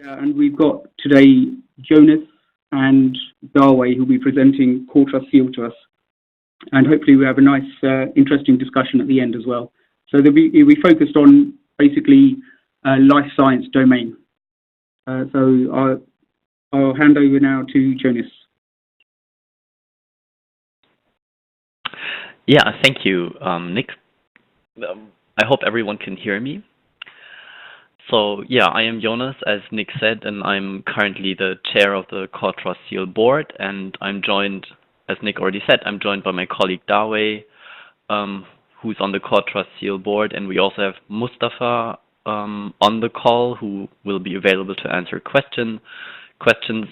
And we've got today Jonas and Dawei who'll be presenting CoreTrustSeal to us. And hopefully we have a nice, interesting discussion at the end as well. So we focused on basically life science domain. So I'll hand over now to Jonas. Yeah, thank you, Nick. I hope everyone can hear me. So yeah, I am Jonas, as Nick said, and I'm currently the chair of the CoreTrustSeal board, and I'm joined, as Nick already said, I'm joined by my colleague Dawei, who's on the CoreTrustSeal board, and we also have Mustapha on the call, who will be available to answer questions,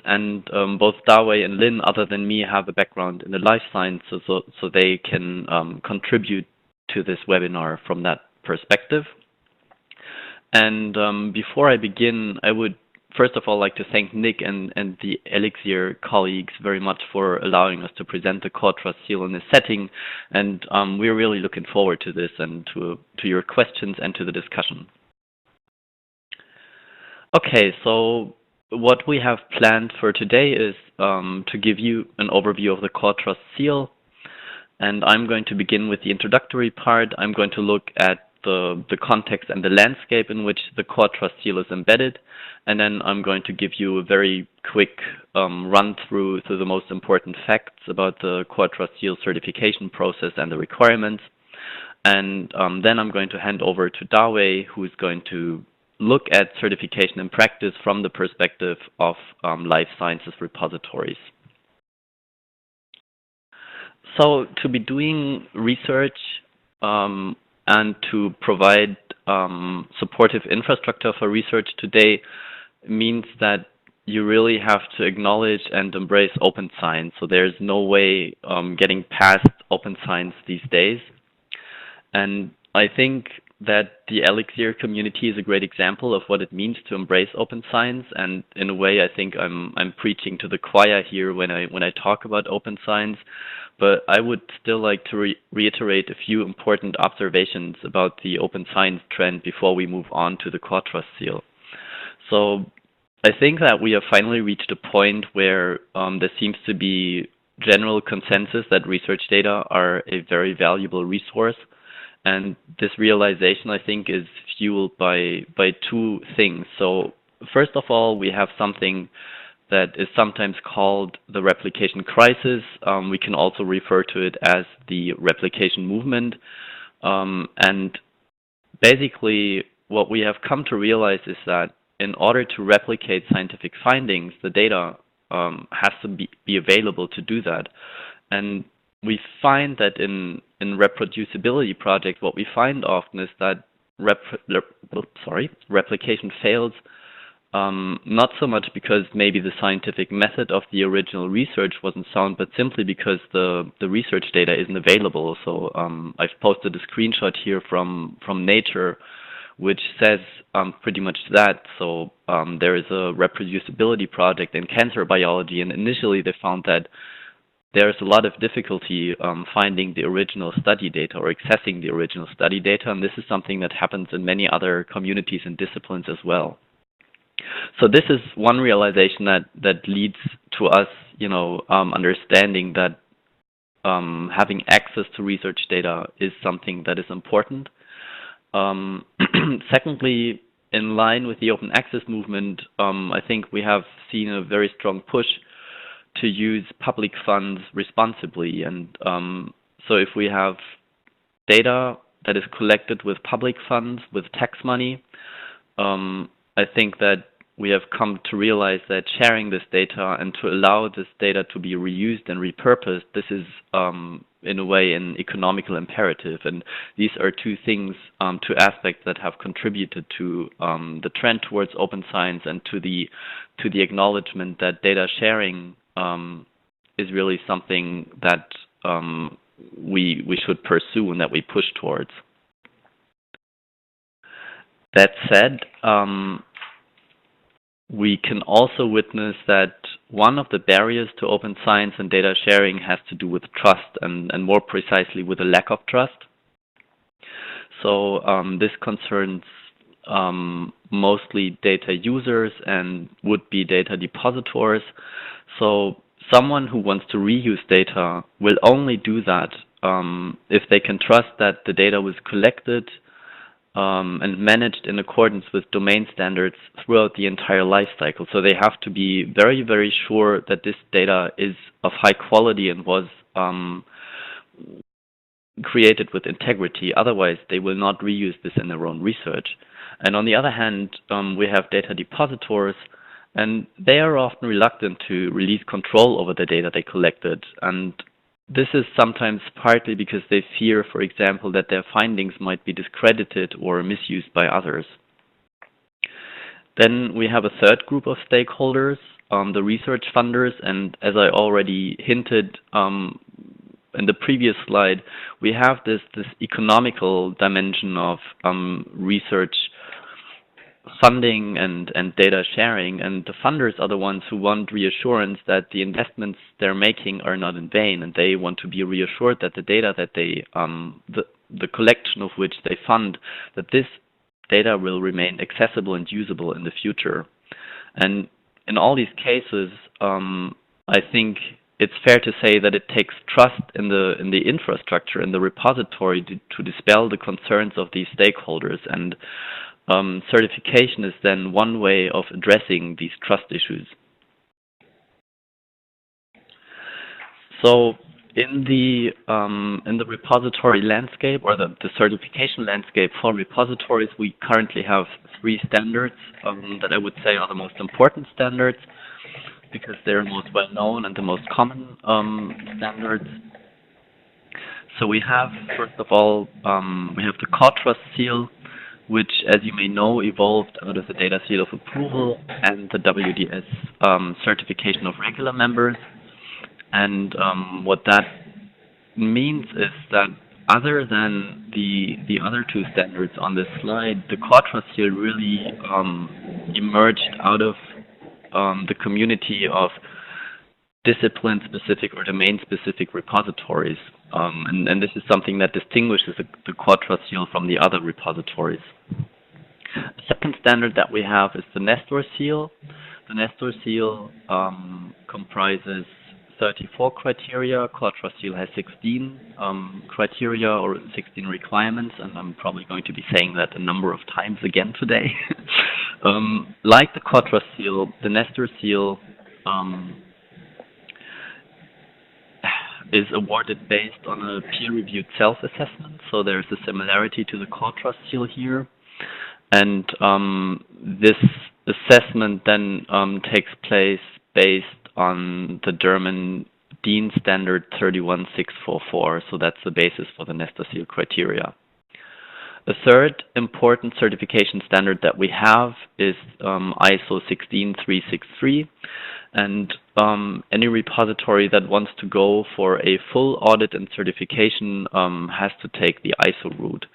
and both Dawei and Lin, other than me, have a background in the life sciences, so they can contribute to this webinar from that perspective. And before I begin, I would first of all like to thank Nick and the ELIXIR colleagues very much for allowing us to present the CoreTrustSeal in this setting, and we're really looking forward to this and to your questions and to the discussion. Okay, so what we have planned for today is to give you an overview of the CoreTrustSeal, and I'm going to begin with the introductory part. I'm going to look at the context and the landscape in which the CoreTrustSeal is embedded, and then I'm going to give you a very quick run through the most important facts about the CoreTrustSeal certification process and the requirements, and then I'm going to hand over to Dawei, who is going to look at certification in practice from the perspective of life sciences repositories. So to be doing research and to provide supportive infrastructure for research today means that you really have to acknowledge and embrace open science. So there's no way getting past open science these days. And I think that the ELIXIR community is a great example of what it means to embrace open science. And in a way, I think I'm preaching to the choir here when I talk about open science. But I would still like to reiterate a few important observations about the open science trend before we move on to the CoreTrustSeal. So I think that we have finally reached a point where there seems to be general consensus that research data are a very valuable resource. And this realization, I think, is fueled by two things. So first of all, we have something that is sometimes called the replication crisis. We can also refer to it as the replication movement. And basically, what we have come to realize is that in order to replicate scientific findings, the data has to be available to do that. And we find that in reproducibility projects, what we find often is that replication fails, not so much because maybe the scientific method of the original research wasn't sound, but simply because the research data isn't available. So I've posted a screenshot here from Nature, which says pretty much that. So there is a reproducibility project in cancer biology, and initially they found that there's a lot of difficulty finding the original study data or accessing the original study data, and this is something that happens in many other communities and disciplines as well. So this is one realization that leads to us, understanding that having access to research data is something that is important. Secondly, in line with the open access movement, I think we have seen a very strong push to use public funds responsibly. And so if we have data that is collected with public funds, with tax money, I think that we have come to realize that sharing this data and to allow this data to be reused and repurposed, this is in a way an economical imperative. And these are two things, two aspects that have contributed to the trend towards open science and to the acknowledgement that data sharing is really something that we should pursue and that we push towards. That said, we can also witness that one of the barriers to open science and data sharing has to do with trust, and more precisely with a lack of trust. So this concerns mostly data users and would-be data depositors. So someone who wants to reuse data will only do that if they can trust that the data was collected and managed in accordance with domain standards throughout the entire life cycle. So they have to be very, very sure that this data is of high quality and was created with integrity. Otherwise, they will not reuse this in their own research. And on the other hand, we have data depositors, and they are often reluctant to release control over the data they collected. And this is sometimes partly because they fear, for example, that their findings might be discredited or misused by others. Then we have a third group of stakeholders, the research funders, and as I already hinted in the previous slide, we have this economical dimension of research funding and data sharing, and the funders are the ones who want reassurance that the investments they're making are not in vain, and they want to be reassured that the data that they, the collection of which they fund, that this data will remain accessible and usable in the future. And in all these cases, I think it's fair to say that it takes trust in the infrastructure, in the repository to dispel the concerns of these stakeholders, and certification is then one way of addressing these trust issues. So in the repository landscape, or the certification landscape for repositories, we currently have 3 standards that I would say are the most important standards, because they're most well known and the most common standards. So we have, first of all, we have the CoreTrustSeal, which, as you may know, evolved out of the Data Seal of Approval and the WDS certification of regular members. And what that means is that other than the other 2 standards on this slide, the CoreTrustSeal really emerged out of the community of discipline-specific or domain-specific repositories. And this is something that distinguishes the CoreTrustSeal from the other repositories. The second standard that we have is the Nestor Seal. The Nestor Seal comprises 34 criteria. CoreTrustSeal has 16 criteria or 16 requirements, and I'm probably going to be saying that a number of times again today. Like the CoreTrustSeal, the Nestor Seal is awarded based on a peer-reviewed self-assessment, so there's a similarity to the CoreTrustSeal here. And this assessment then takes place based on the German DIN standard 31644, so that's the basis for the Nestor Seal criteria. The third important certification standard that we have is ISO 16363, and any repository that wants to go for a full audit and certification has to take the ISO route.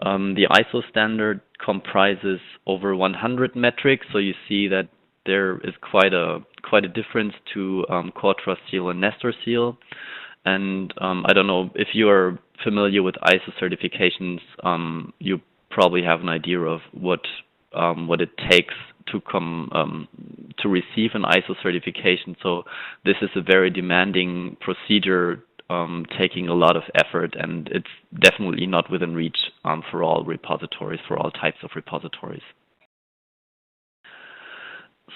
The ISO standard comprises over 100 metrics, so you see that there is quite a difference to CoreTrustSeal and Nestor Seal. And I don't know if you are familiar with ISO certifications, you probably have an idea of what it takes to receive an ISO certification. So this is a very demanding procedure, taking a lot of effort, and it's definitely not within reach for all repositories, for all types of repositories.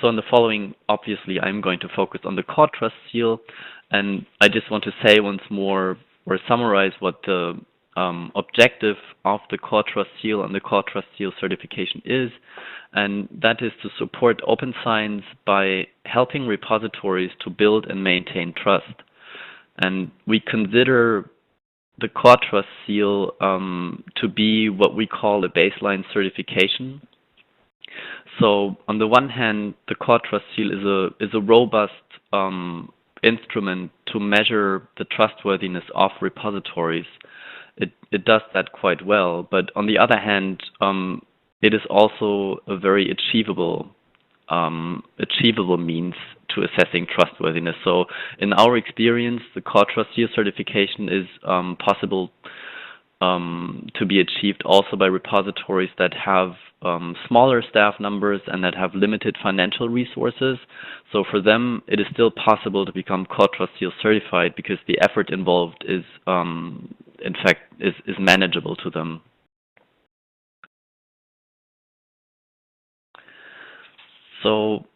So in the following, obviously, I'm going to focus on the CoreTrustSeal, and I just want to say once more, or summarize what the objective of the CoreTrustSeal and the CoreTrustSeal certification is, and that is to support open science by helping repositories to build and maintain trust. And we consider the CoreTrustSeal to be what we call a baseline certification. So on the one hand, the CoreTrustSeal is a robust instrument to measure the trustworthiness of repositories. It does that quite well, but on the other hand, it is also a very achievable means to assessing trustworthiness. So in our experience, the CoreTrustSeal certification is possible to be achieved also by repositories that have smaller staff numbers and that have limited financial resources. So for them, it is still possible to become CoreTrustSeal certified because the effort involved is, in fact, is manageable to them. So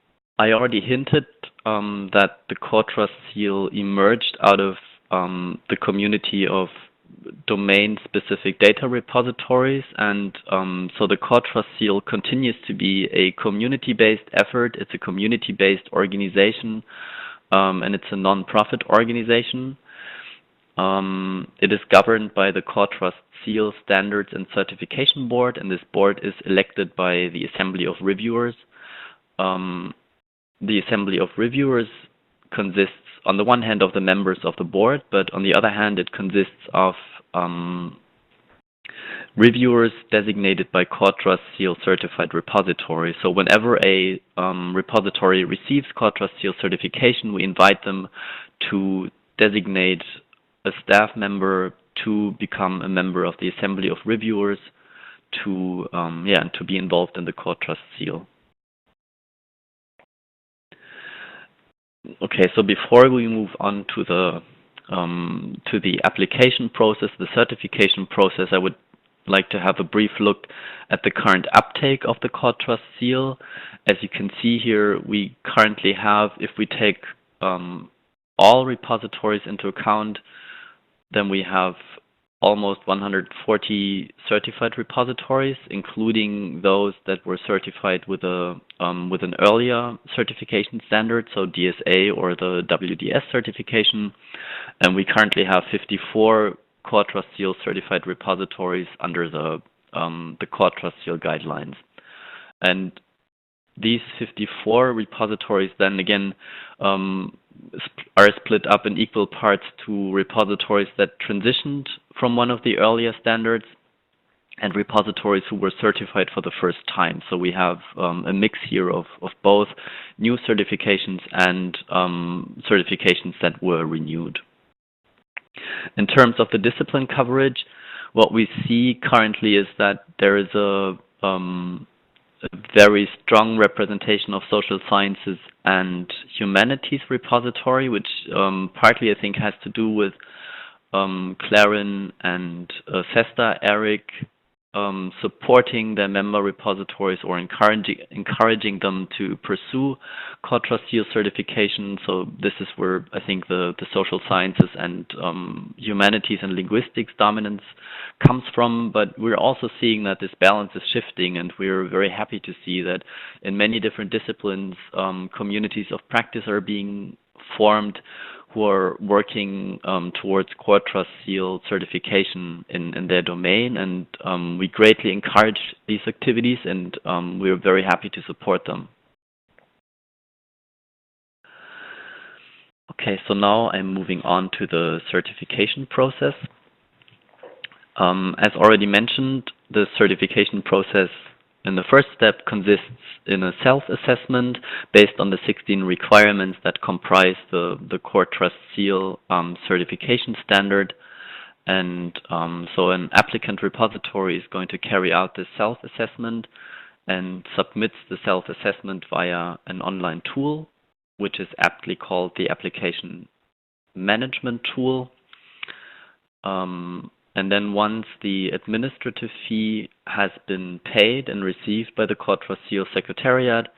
I already hinted that the CoreTrustSeal emerged out of the community of domain-specific data repositories, and so the CoreTrustSeal continues to be a community-based effort. It's a community-based organization, and it's a non-profit organization. It is governed by the CoreTrustSeal Standards and Certification Board, and this board is elected by the Assembly of Reviewers. The Assembly of Reviewers consists, on the one hand, of the members of the board, but on the other hand, it consists of reviewers designated by CoreTrustSeal certified repository. So whenever a repository receives CoreTrustSeal certification, we invite them to designate a staff member to become a member of the Assembly of Reviewers to be involved in the CoreTrustSeal. Okay, so before we move on to the application process, the certification process, I would like to have a brief look at the current uptake of the CoreTrustSeal. As you can see here, we currently have, if we take all repositories into account, then we have almost 140 certified repositories, including those that were certified with an earlier certification standard, so DSA or the WDS certification. And we currently have 54 CoreTrustSeal certified repositories under the CoreTrustSeal guidelines. And these 54 repositories then again are split up in equal parts to repositories that transitioned from one of the earlier standards and repositories who were certified for the first time. So we have a mix here of both new certifications and certifications that were renewed. In terms of the discipline coverage, what we see currently is that there is a very strong representation of social sciences and humanities repository, which partly I think has to do with Clarin and Sesta Eric supporting their member repositories or encouraging them to pursue CoreTrustSeal certification. So this is where I think the social sciences and humanities and linguistics dominance comes from. But we're also seeing that this balance is shifting, and we're very happy to see that in many different disciplines, communities of practice are being formed who are working towards CoreTrustSeal certification in their domain, and we greatly encourage these activities, and we're very happy to support them. Okay, so now I'm moving on to the certification process. As already mentioned, the certification process in the first step consists in a self-assessment based on the 16 requirements that comprise the CoreTrustSeal certification standard. And so an applicant repository is going to carry out this self-assessment and submits the self-assessment via an online tool, which is aptly called the application management tool. And then once the administrative fee has been paid and received by the CoreTrustSeal Secretariat,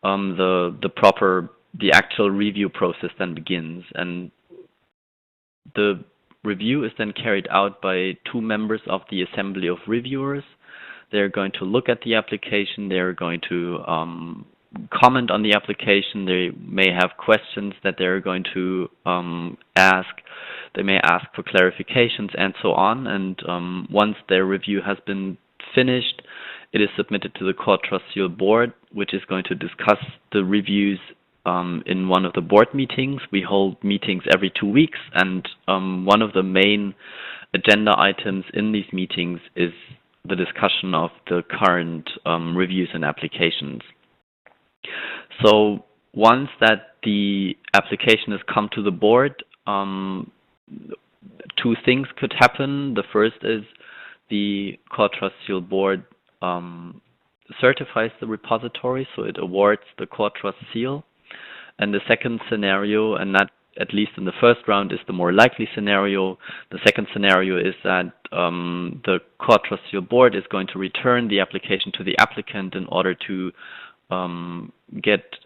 the actual review process then begins. And the review is then carried out by 2 members of the Assembly of Reviewers. They're going to look at the application. They're going to comment on the application. They may have questions that they're going to ask. They may ask for clarifications and so on. And once their review has been finished, it is submitted to the CoreTrustSeal board, which is going to discuss the reviews in one of the board meetings. We hold meetings every 2 weeks, and one of the main agenda items in these meetings is the discussion of the current reviews and applications. So once that the application has come to the board, 2 things could happen. The first is the CoreTrustSeal board certifies the repository, so it awards the CoreTrustSeal. And the second scenario, and that at least in the first round is the more likely scenario, the second scenario is that the CoreTrustSeal board is going to return the application to the applicant in order to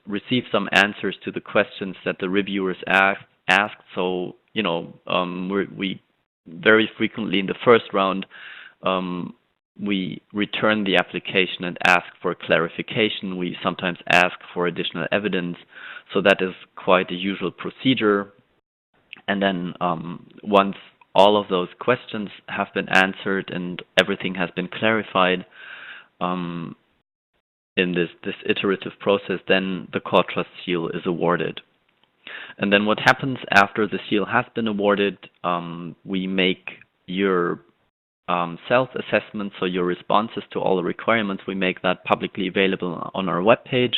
receive some answers to the questions that the reviewers asked. So, we very frequently in the first round, we return the application and ask for clarification. We sometimes ask for additional evidence. So that is quite a usual procedure. And then once all of those questions have been answered and everything has been clarified in this iterative process, then the CoreTrustSeal is awarded. And then what happens after the seal has been awarded, we make your self-assessment, so your responses to all the requirements, we make that publicly available on our webpage.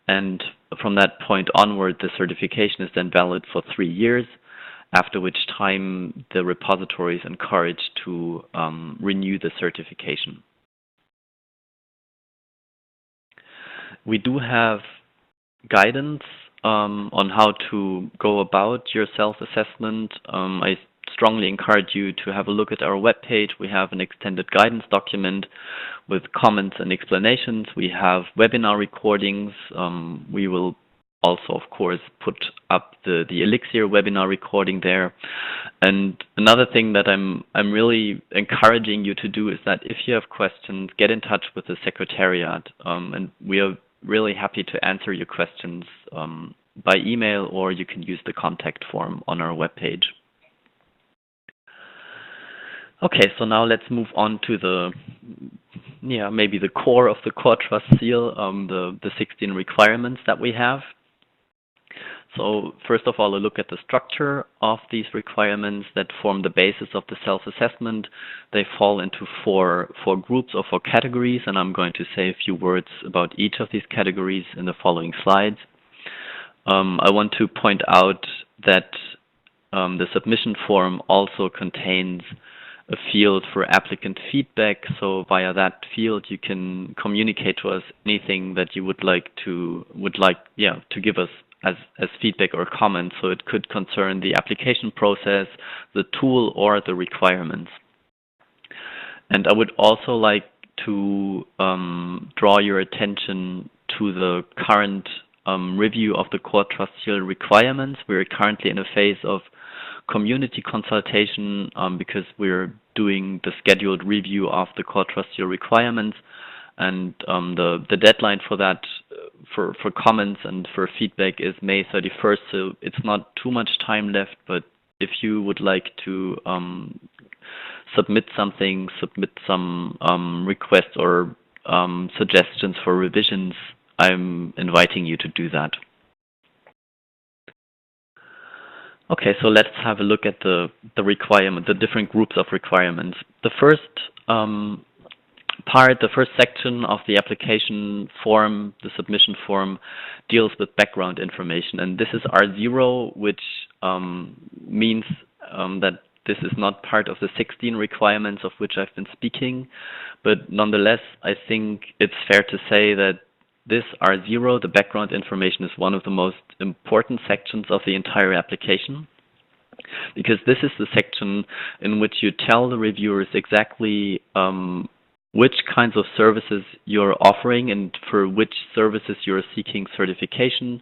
And from that point onward, the certification is then valid for 3 years, after which time the repository is encouraged to renew the certification. We do have guidance on how to go about your self-assessment. I strongly encourage you to have a look at our webpage. We have an extended guidance document with comments and explanations. We have webinar recordings. We will also, of course, put up the ELIXIR webinar recording there. And another thing that I'm really encouraging you to do is that if you have questions, get in touch with the Secretariat. And we are really happy to answer your questions by email, or you can use the contact form on our webpage. Okay, so now let's move on to maybe the core of the CoreTrustSeal, the 16 requirements that we have. So first of all, a look at the structure of these requirements that form the basis of the self-assessment. They fall into four groups or 4 categories, and I'm going to say a few words about each of these categories in the following slides. I want to point out that the submission form also contains a field for applicant feedback. So via that field, you can communicate to us anything that you would like to give us as feedback or comments. So it could concern the application process, the tool, or the requirements. And I would also like to draw your attention to the current review of the CoreTrustSeal requirements. We're currently in a phase of community consultation because we're doing the scheduled review of the CoreTrustSeal requirements, and the deadline for that, for comments and for feedback, is May 31st. So it's not too much time left, but if you would like to submit some requests or suggestions for revisions, I'm inviting you to do that. Okay, so let's have a look at the different groups of requirements. The first the first section of the application form, the submission form, deals with background information. And this is R0, which means that this is not part of the 16 requirements of which I've been speaking. But nonetheless, I think it's fair to say that this R0, the background information, is one of the most important sections of the entire application, because this is the section in which you tell the reviewers exactly which kinds of services you're offering and for which services you're seeking certification.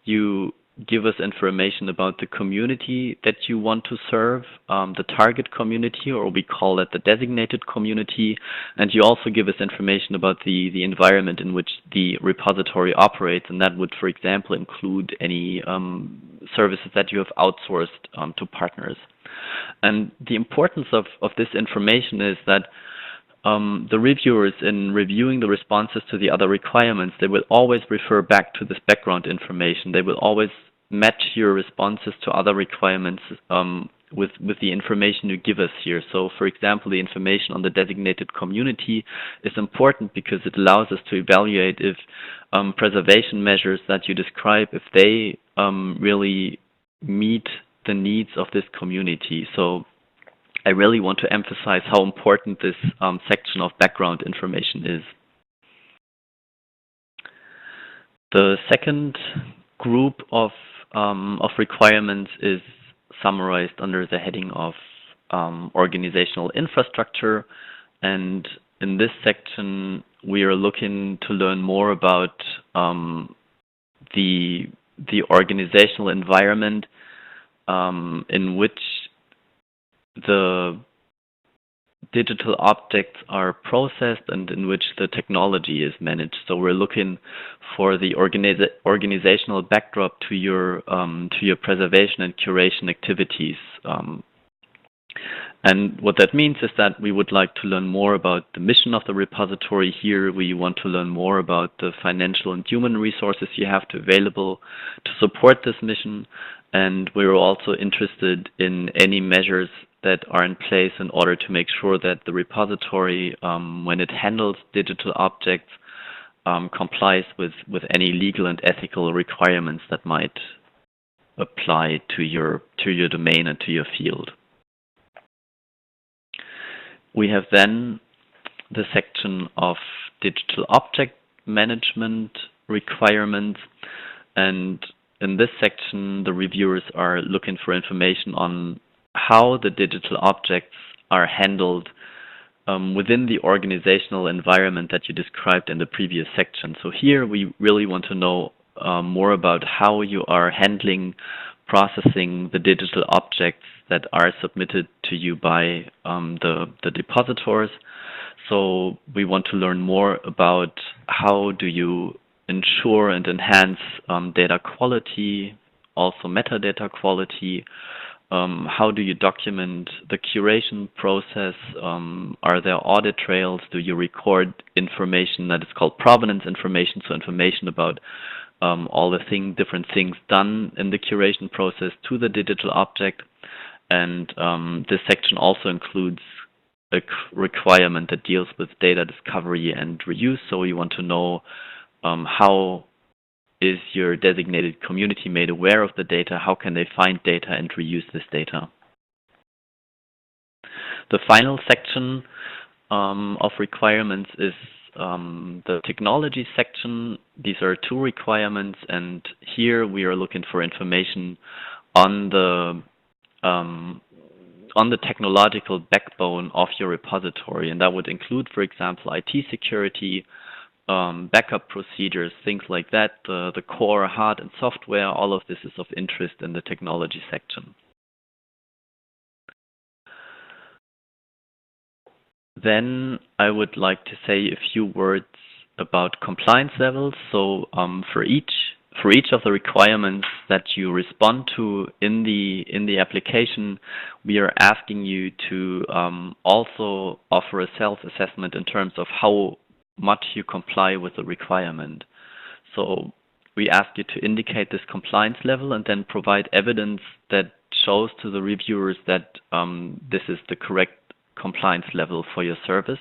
You give us information about the community that you want to serve, the target community, or we call it the designated community, and you also give us information about the environment in which the repository operates, and that would, for example, include any services that you have outsourced to partners. And the importance of this information is that the reviewers, in reviewing the responses to the other requirements, they will always refer back to this background information. They will always match your responses to other requirements with the information you give us here. So, for example, the information on the designated community is important because it allows us to evaluate if preservation measures that you describe, if they really meet the needs of this community. So I really want to emphasize how important this section of background information is. The second group of requirements is summarized under the heading of organizational infrastructure, and in this section we are looking to learn more about the organizational environment in which the digital objects are processed and in which the technology is managed. So we're looking for the organizational backdrop to your preservation and curation activities. And what that means is that we would like to learn more about the mission of the repository. Here we want to learn more about the financial and human resources you have available to support this mission. And we're also interested in any measures that are in place in order to make sure that the repository, when it handles digital objects, complies with any legal and ethical requirements that might apply to your domain and to your field. We have then the section of digital object management requirements, and in this section the reviewers are looking for information on how the digital objects are handled within the organizational environment that you described in the previous section. So here we really want to know more about how you are handling processing the digital objects that are submitted to you by the depositors. So we want to learn more about how do you ensure and enhance data quality, also metadata quality. How do you document the curation process? Are there audit trails? Do you record information that is called provenance information, so information about all the different things done in the curation process to the digital object? And this section also includes a requirement that deals with data discovery and reuse. So we want to know how is your designated community made aware of the data? How can they find data and reuse this data? The final section of requirements is the technology section. These are two requirements, and here we are looking for information on the technological backbone of your repository, and that would include, for example, IT security, backup procedures, things like that, the core hard and software. All of this is of interest in the technology section. Then I would like to say a few words about compliance levels. So for each of the requirements that you respond to in the application, we are asking you to also offer a self-assessment in terms of how much you comply with the requirement. So we ask you to indicate this compliance level and then provide evidence that shows to the reviewers that this is the correct compliance level for your service.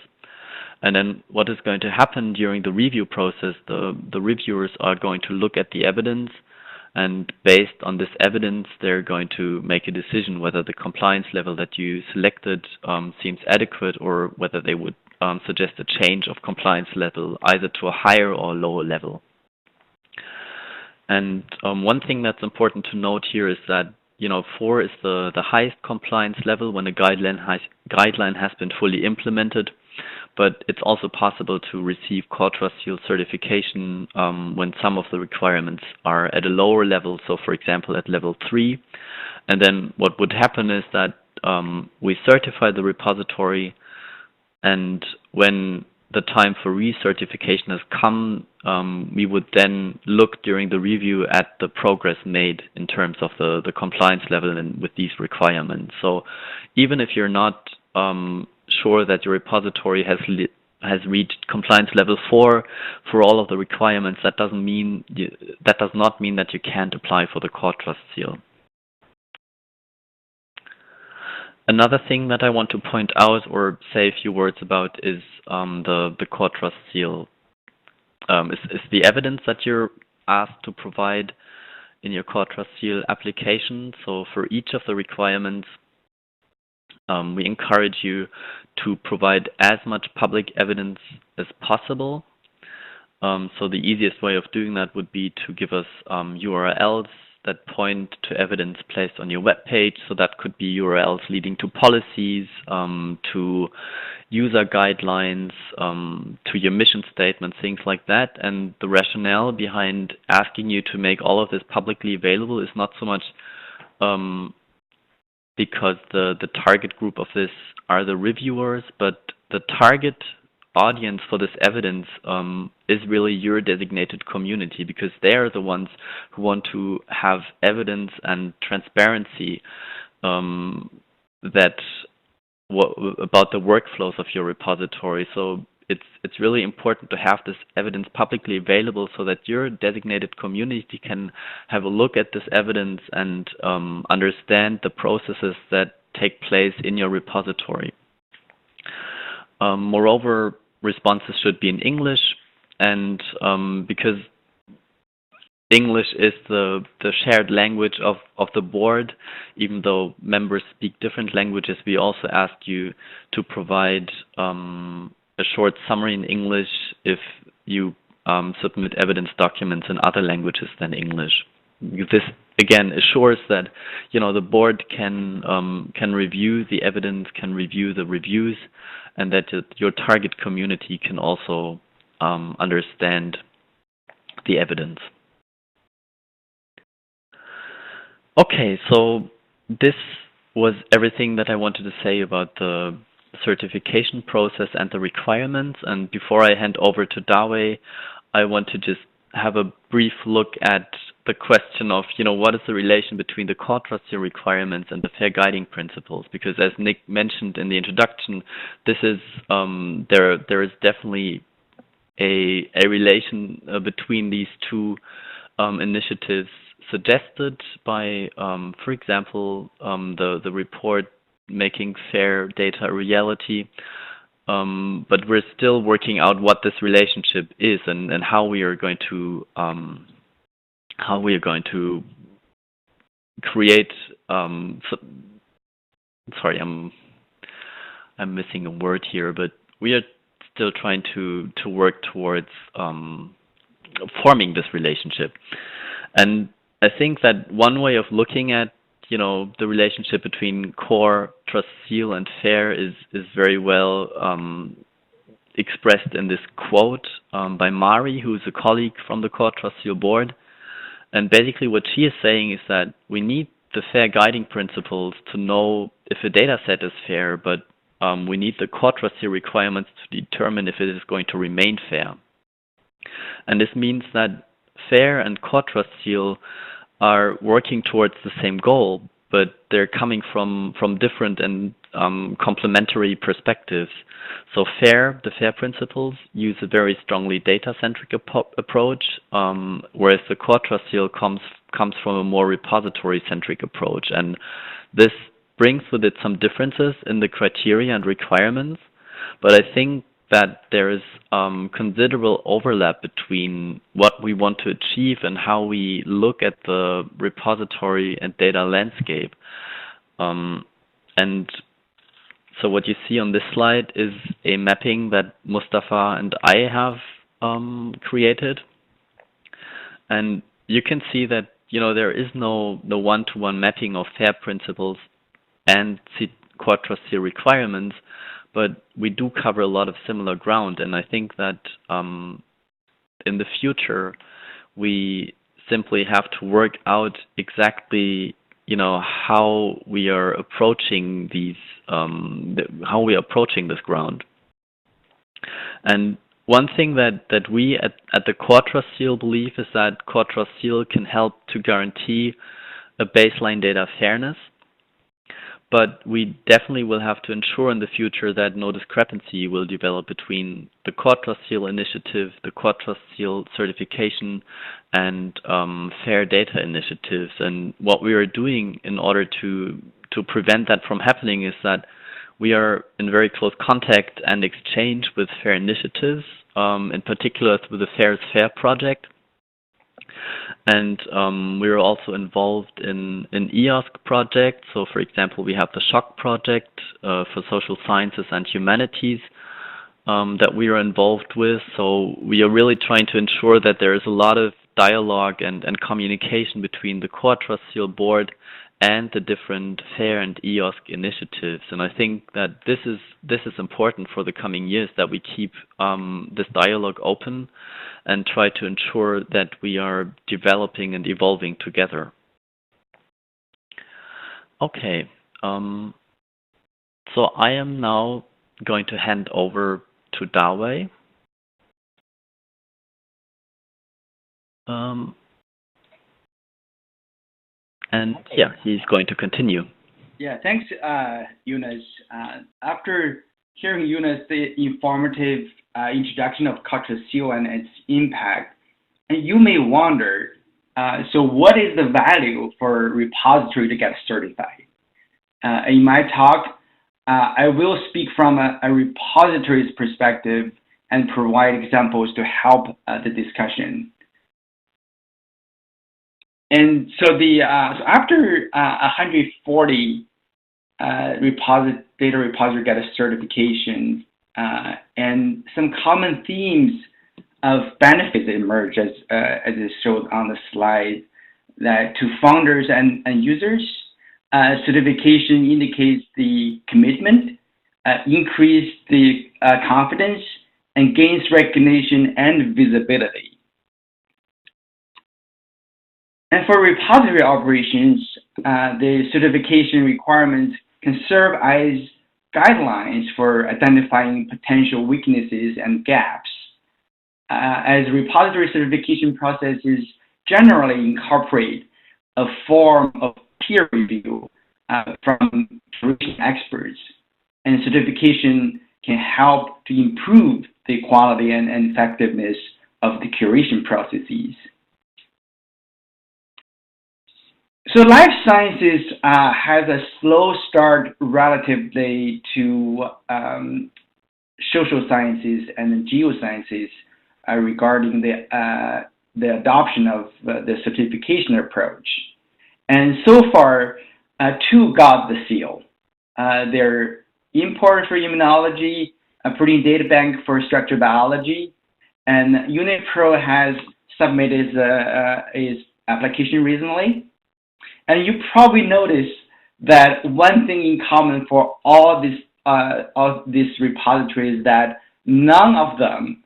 And then what is going to happen during the review process, the reviewers are going to look at the evidence, and based on this evidence they're going to make a decision whether the compliance level that you selected seems adequate, or whether they would suggest a change of compliance level either to a higher or lower level. And one thing that's important to note here is that 4 is the highest compliance level when a guideline has been fully implemented, but it's also possible to receive CoreTrustSeal certification when some of the requirements are at a lower level, so for example at level 3. And then what would happen is that we certify the repository, and when the time for recertification has come, we would then look during the review at the progress made in terms of the compliance level and with these requirements. So even if you're not sure that your repository has reached compliance level 4 for all of the requirements, that does not mean that you can't apply for the CoreTrustSeal. Another thing that I want to point out or say a few words about is the CoreTrustSeal is the evidence that you're asked to provide in your CoreTrustSeal application. So for each of the requirements, we encourage you to provide as much public evidence as possible. So the easiest way of doing that would be to give us URLs that point to evidence placed on your web page. So that could be URLs leading to policies, to user guidelines, to your mission statement, things like that. And the rationale behind asking you to make all of this publicly available is not so much because the target group of this are the reviewers, but the target audience for this evidence is really your designated community, because they are the ones who want to have evidence and transparency about the workflows of your repository. So it's really important to have this evidence publicly available so that your designated community can have a look at this evidence and understand the processes that take place in your repository. Moreover, responses should be in English, and because English is the shared language of the board, even though members speak different languages, we also ask you to provide a short summary in English if you submit evidence documents in other languages than English. This again assures that the board can review the evidence, can review the reviews, and that your target community can also understand the evidence. Okay, so this was everything that I wanted to say about the certification process and the requirements. And before I hand over to Dawei, I want to just have a brief look at the question of, what is the relation between the CoreTrustSeal requirements and the fair guiding principles? Because as Nick mentioned in the introduction, this is there is definitely a relation between these two initiatives suggested by, for example, the report Making Fair Data a Reality. But we're still working out what this relationship is and how we are going to create. Sorry, I'm missing a word here, but we are still trying to work towards forming this relationship. And I think that one way of looking at the relationship between CoreTrustSeal and FAIR is very well expressed in this quote by Mari, who is a colleague from the CoreTrustSeal board. And basically what she is saying is that we need the fair guiding principles to know if a data set is fair, but we need the CoreTrustSeal requirements to determine if it is going to remain fair. And this means that FAIR and CoreTrustSeal are working towards the same goal, but they're coming from different and complementary perspectives. So the FAIR principles use a very strongly data-centric approach, whereas the CoreTrustSeal comes from a more repository-centric approach. And this brings with it some differences in the criteria and requirements, but I think that there is considerable overlap between what we want to achieve and how we look at the repository and data landscape. And so what you see on this slide is a mapping that Mustapha and I have created. And you can see that there is no one-to-one mapping of FAIR principles and CoreTrustSeal requirements, but we do cover a lot of similar ground. And I think that in the future, we simply have to work out exactly, how we are approaching these, how we are approaching this ground. And one thing that we at the CoreTrustSeal believe is that CoreTrustSeal can help to guarantee a baseline data fairness. But we definitely will have to ensure in the future that no discrepancy will develop between the CoreTrustSeal initiative, the CoreTrustSeal certification, and fair data initiatives. And what we are doing in order to prevent that from happening is that we are in very close contact and exchange with fair initiatives, in particular with the Fair is Fair project. And we are also involved in EOSC projects. So, for example, we have the SHOCK project for social sciences and humanities that we are involved with. So we are really trying to ensure that there is a lot of dialogue and communication between the CoreTrustSeal board and the different FAIR and EOSC initiatives. And I think that this is important for the coming years, that we keep this dialogue open and try to ensure that we are developing and evolving together. Okay, so I am now going to hand over to Dawei. And yeah, he's going to continue. Yeah, thanks, Jonas. After hearing Jonas' the informative introduction of CoreTrustSeal and its impact, and you may wonder, so what is the value for a repository to get certified? In my talk, I will speak from a repository's perspective and provide examples to help the discussion. And so after 140 data repository get a certification, and some common themes of benefits emerge as is shown on the slide, that to founders and users, certification indicates the commitment, increase the confidence, and gains recognition and visibility. And for repository operations, the certification requirements can serve as guidelines for identifying potential weaknesses and gaps. As repository certification processes generally incorporate a form of peer review from curation experts, and certification can help to improve the quality and effectiveness of the curation processes. So life sciences has a slow start relatively to social sciences and geosciences regarding the adoption of the certification approach. And so far, two got the seal. They're IMPORT for immunology, a protein data bank for structural biology, and UniPro has submitted its application recently. And you probably noticed that one thing in common for all these repositories is that none of them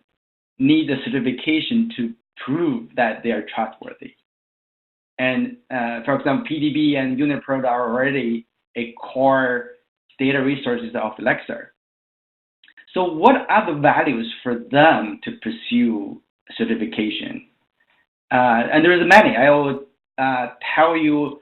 need a certification to prove that they are trustworthy. And for example, PDB and UniPro are already a core data resources of ELIXIR. So what are the values for them to pursue certification? And there's many. I will tell you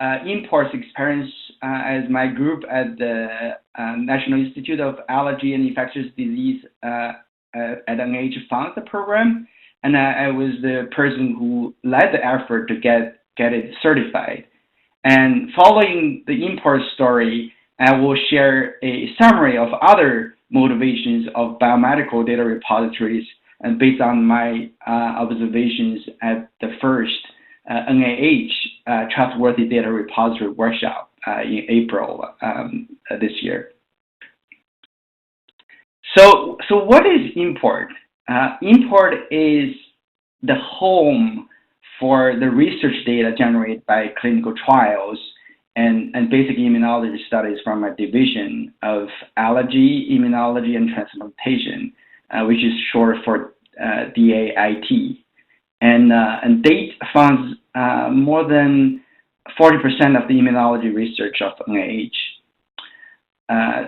IMPORT's experience as my group at the National Institute of Allergy and Infectious Disease at NIH funds the program, and I was the person who led the effort to get it certified. And following the IMPORT story, I will share a summary of other motivations of biomedical data repositories, and based on my observations at the first NIH Trustworthy Data Repository Workshop in April this year. So what is IMPORT? IMPORT is the home for the research data generated by clinical trials and basic immunology studies from a division of allergy, immunology, and transplantation, which is short for DAIT. And DATE funds more than 40% of the immunology research of NIH.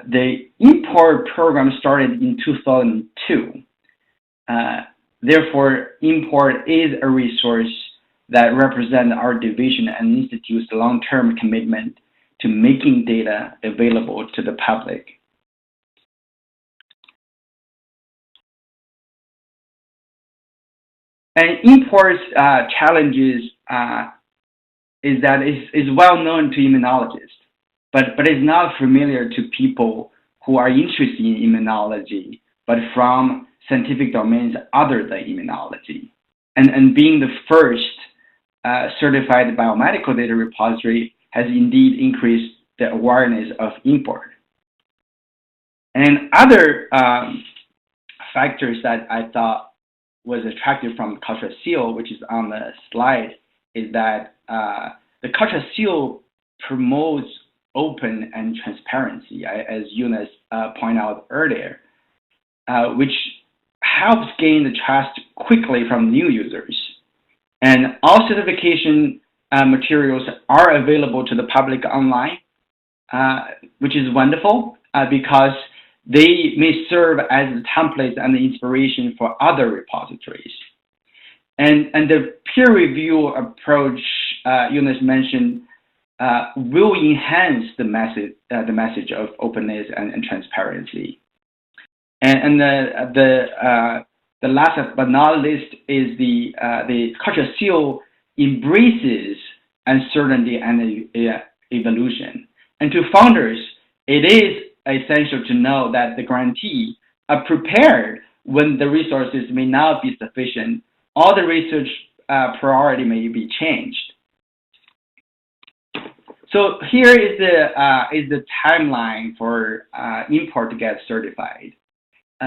The IMPORT program started in 2002. Therefore, IMPORT is a resource that represents our division and institute's long-term commitment to making data available to the public. And IMPORT's challenges is that it's well known to immunologists, but is not familiar to people who are interested in immunology, but from scientific domains other than immunology. And being the first certified biomedical data repository has indeed increased the awareness of import. And other factors that I thought was attractive from CoreTrustSeal, which is on the slide, is that the CoreTrustSeal promotes open and transparency, as Jonas pointed out earlier, which helps gain the trust quickly from new users. And all certification materials are available to the public online, which is wonderful because they may serve as templates and inspiration for other repositories. And the peer review approach Jonas mentioned will enhance the message of openness and transparency. And the last but not least is the CoreTrustSeal embraces uncertainty and evolution. And to founders, it is essential to know that the grantee are prepared when the resources may not be sufficient, or the research priority may be changed. So here is the timeline for import to get certified.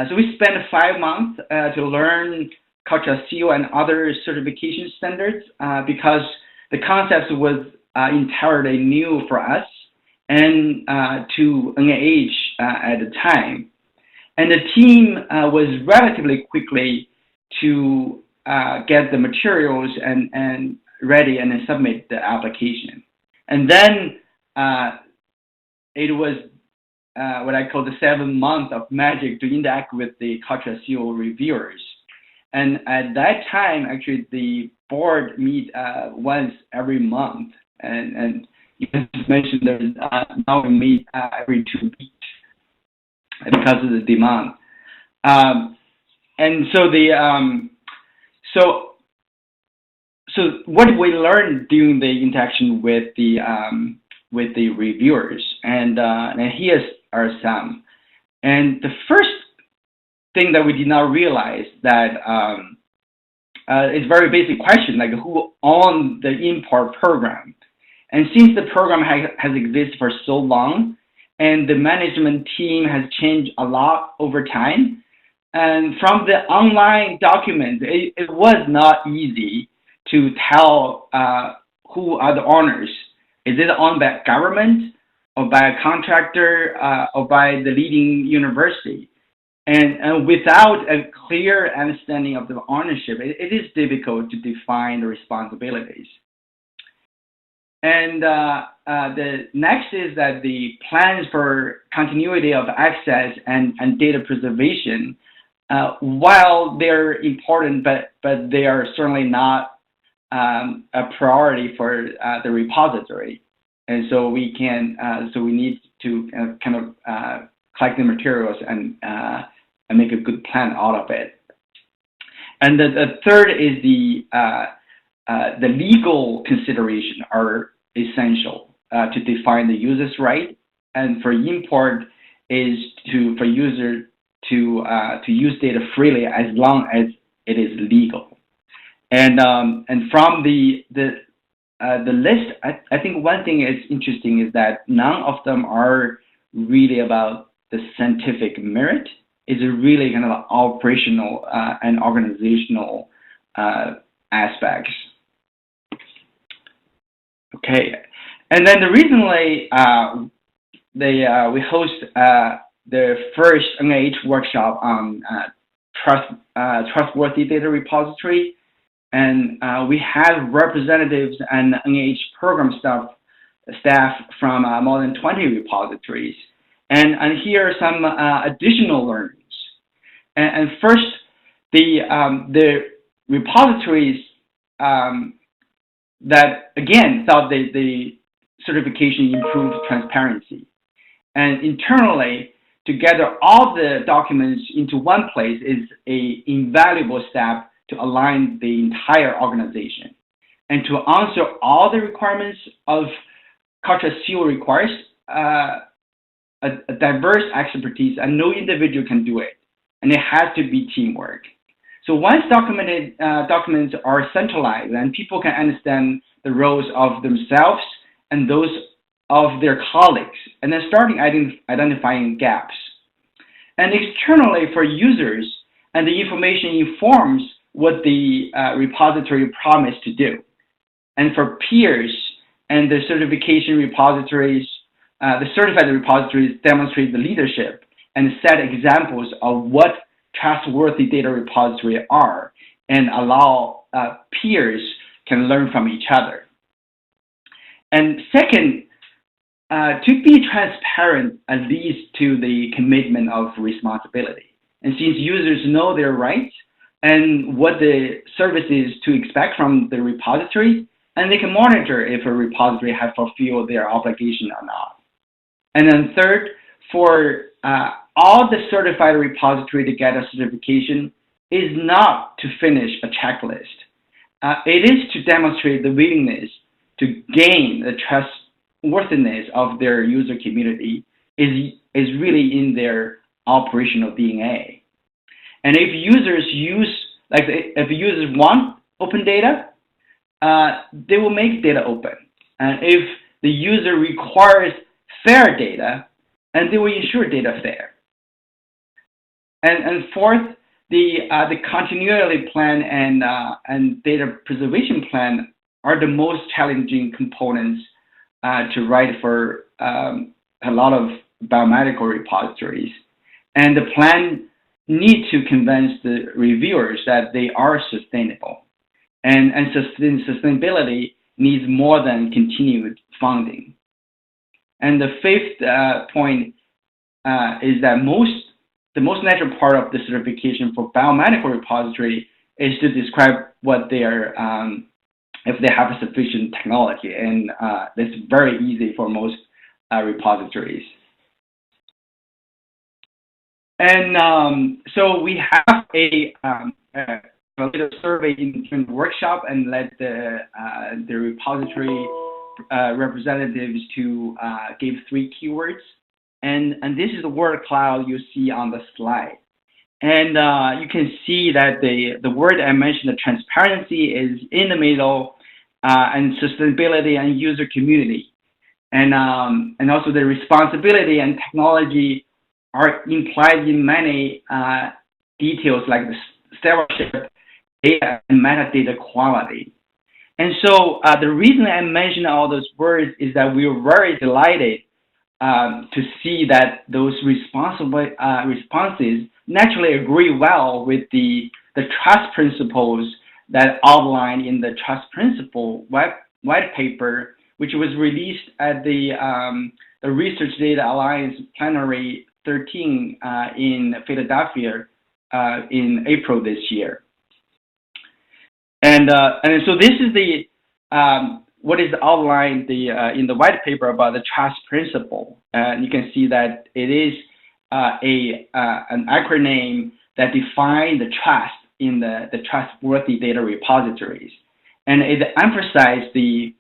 So we spent 5 months to learn CoreTrustSeal and other certification standards because the concept was entirely new for us and to NIH at the time. And the team was relatively quickly to get the materials and ready and then submit the application. And then it was what I call the 7 months of magic to interact with the CoreTrustSeal reviewers. And at that time, actually, the board meet once every month. And you just mentioned there's now we meet every 2 weeks because of the demand. And so so what we learned during the interaction with the reviewers, and here are some. And the first thing that we did not realize that it's a very basic question, like who owns the import program? And since the program has existed for so long, and the management team has changed a lot over time, and from the online document, it was not easy to tell who are the owners. Is it owned by government, or by a contractor, or by the leading university? And without a clear understanding of the ownership, it is difficult to define the responsibilities. And the next is that the plans for continuity of access and data preservation, while they're important, but they are certainly not a priority for the repository. And so we need to kind of collect the materials and make a good plan out of it. And the third is the legal consideration are essential to define the user's right, and for import is for user to use data freely as long as it is legal. And from the list, I think one thing is interesting is that none of them are really about the scientific merit. It's really kind of operational and organizational aspects. Okay, and then recently we host the first NIH workshop on trustworthy data repository, and we have representatives and NIH program staff from more than 20 repositories, and here are some additional learnings. And first, the repositories that again thought the certification improved transparency, and internally to gather all the documents into one place is an invaluable step to align the entire organization. And to answer all the requirements of CoreTrustSeal requires a diverse expertise, and no individual can do it. And it has to be teamwork. So once documents are centralized, then people can understand the roles of themselves and those of their colleagues, and then starting identifying gaps. And externally for users, and the information informs what the repository promised to do. And for peers and the certification repositories, the certified repositories demonstrate the leadership and set examples of what trustworthy data repositories are, and allow peers can learn from each other. And second, to be transparent leads to the commitment of responsibility. And since users know their rights and what the services to expect from the repository, and they can monitor if a repository has fulfilled their obligation or not. And then third, for all the certified repository to get a certification is not to finish a checklist. It is to demonstrate the willingness to gain the trustworthiness of their user community is really in their operational DNA. And if users if users want open data, they will make data open. And if the user requires fair data, and they will ensure data fair. And fourth, the continuity plan and data preservation plan are the most challenging components to write for a lot of biomedical repositories. And the plan needs to convince the reviewers that they are sustainable. And sustainability needs more than continued funding. And the fifth point is that the most natural part of the certification for biomedical repository is to describe what they are, if they have a sufficient technology, and that's very easy for most repositories. And so we have a little survey in the workshop and let the repository representatives to give 3 keywords. And this is the word cloud you see on the slide. And you can see that the word I mentioned, the transparency, is in the middle, and sustainability and user community. And also the responsibility and technology are implied in many details like the stewardship, data, and metadata quality. And so the reason I mentioned all those words is that we were very delighted to see that those responses naturally agree well with the trust principles that outlined in the trust principle white paper, which was released at the Research Data Alliance Plenary 13 in Philadelphia in April this year. And so this is the what is outlined in the white paper about the trust principle. And you can see that it is an acronym that defines the trust in the trustworthy data repositories. And it emphasizes the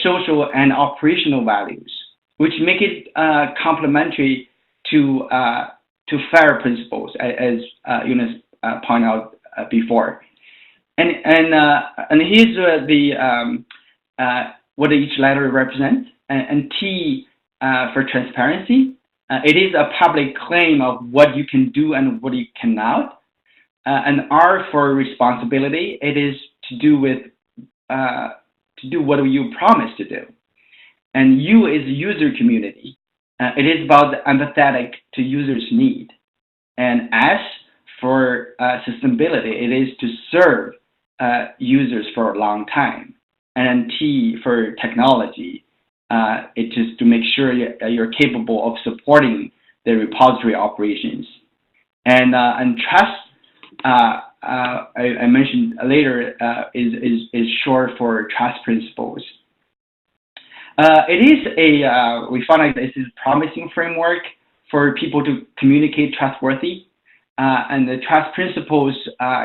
social and operational values, which make it complementary to FAIR principles, as Jonas pointed out before. And here's what each letter represents. And T for transparency. It is a public claim of what you can do and what you cannot. And R for responsibility. It is to do what you promise to do. And U is user community. It is about empathetic to users' need. And S for sustainability. It is to serve users for a long time. And T for technology. It is to make sure you're capable of supporting the repository operations. And trust, I mentioned later, is short for trust principles. It is we found out this is a promising framework for people to communicate trustworthy. And the trust principles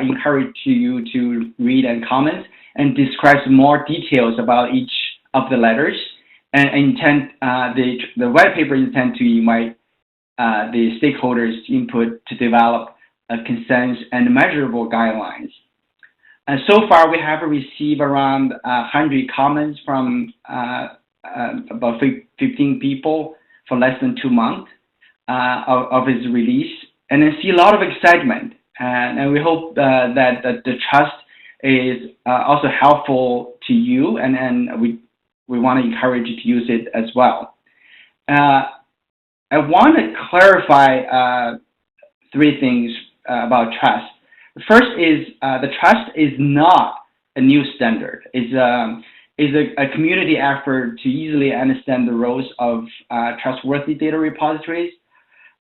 encourage you to read and comment and describe more details about each of the letters. And the white paper intend to invite the stakeholders' input to develop consents and measurable guidelines. And so far, we have received around 100 comments from about 15 people for less than 2 months of its release, and I see a lot of excitement. And we hope that the trust is also helpful to you, and we want to encourage you to use it as well. I want to clarify 3 things about trust. The first is the trust is not a new standard. It's a community effort to easily understand the roles of trustworthy data repositories.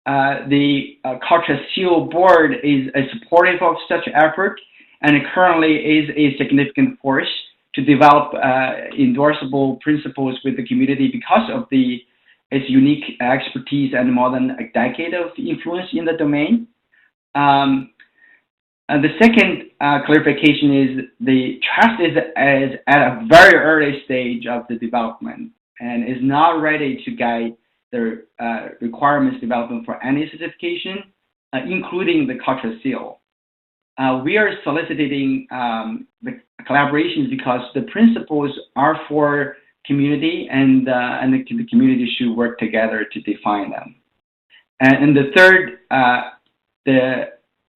The CoreTrustSeal board is supportive of such effort, and it currently is a significant force to develop endorsable principles with the community because of its unique expertise and more than a decade of influence in the domain. And the second clarification is the trust is at a very early stage of the development and is not ready to guide the requirements development for any certification, including the CoreTrustSeal. We are soliciting the collaborations because the principles are for community, and the community should work together to define them. And the third, the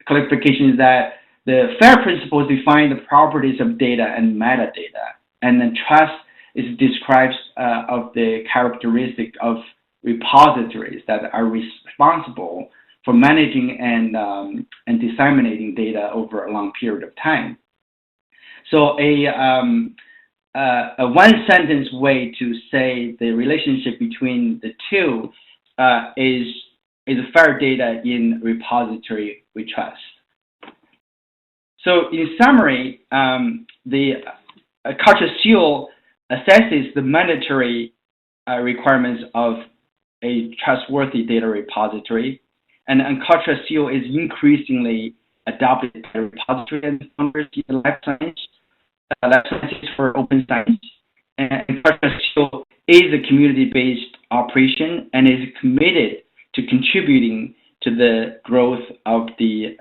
clarification is that the FAIR principles define the properties of data and metadata, and then trust is describes of the characteristic of repositories that are responsible for managing and disseminating data over a long period of time. So a one-sentence way to say the relationship between the two is FAIR data in repository we trust. So in summary, the CoreTrustSeal assesses the mandatory requirements of a trustworthy data repository, and CoreTrustSeal is increasingly adopted by repository and founders in life sciences for open science. And CoreTrustSeal is a community-based operation and is committed to contributing to the growth of the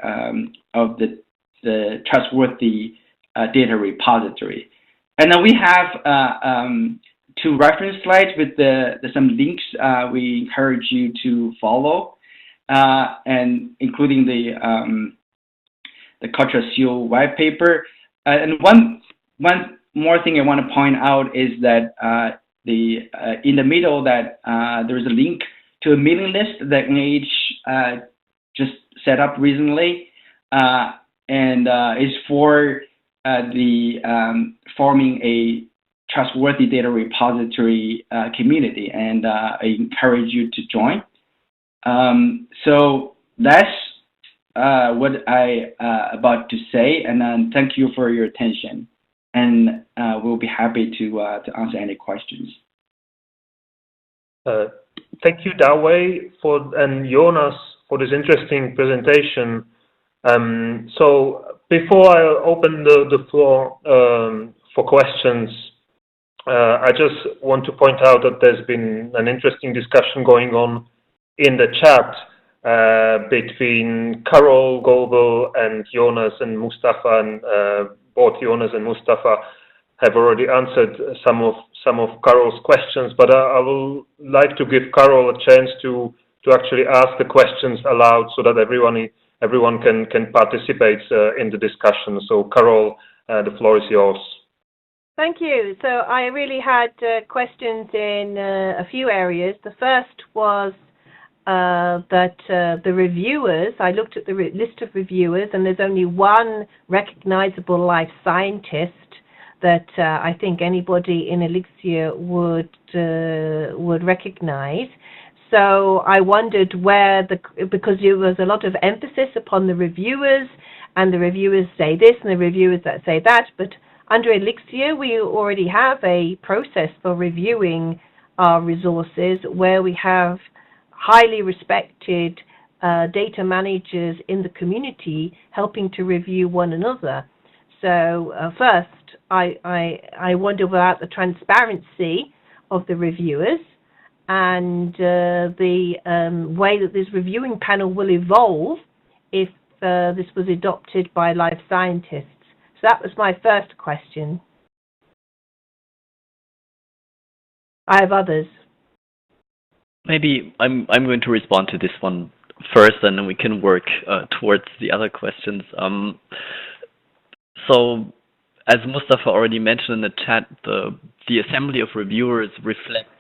trustworthy data repository. And then we have 2 reference slides with some links we encourage you to follow, and including the CoreTrustSeal white paper. And one more thing I want to point out is that in the middle that there is a link to a mailing list that NIH just set up recently, and is for forming a trustworthy data repository community, and I encourage you to join. So that's what I about to say, and then thank you for your attention, and we'll be happy to answer any questions. Thank you, Dawei, and Jonas for this interesting presentation. So before I open the floor for questions, I just want to point out that there's been an interesting discussion going on in the chat between Carol, Goebel, and Jonas and Mustapha, and both Jonas and Mustapha have already answered some of Carol's questions, but I will like to give Carol a chance to actually ask the questions aloud so that everyone can participate in the discussion. So Carol, the floor is yours. Thank you. So I really had questions in a few areas. The first was that the reviewers, I looked at the list of reviewers, and there's only one recognizable life scientist that I think anybody in ELIXIR would recognize. So I wondered because there was a lot of emphasis upon the reviewers, and the reviewers say this and the reviewers that say that, but under ELIXIR we already have a process for reviewing our resources where we have highly respected data managers in the community helping to review one another. So first, I wonder about the transparency of the reviewers and the way that this reviewing panel will evolve if this was adopted by life scientists. So that was my first question. I have others. Maybe I'm going to respond to this one first, and then we can work towards the other questions. So, as Mustapha already mentioned in the chat, the assembly of reviewers reflects,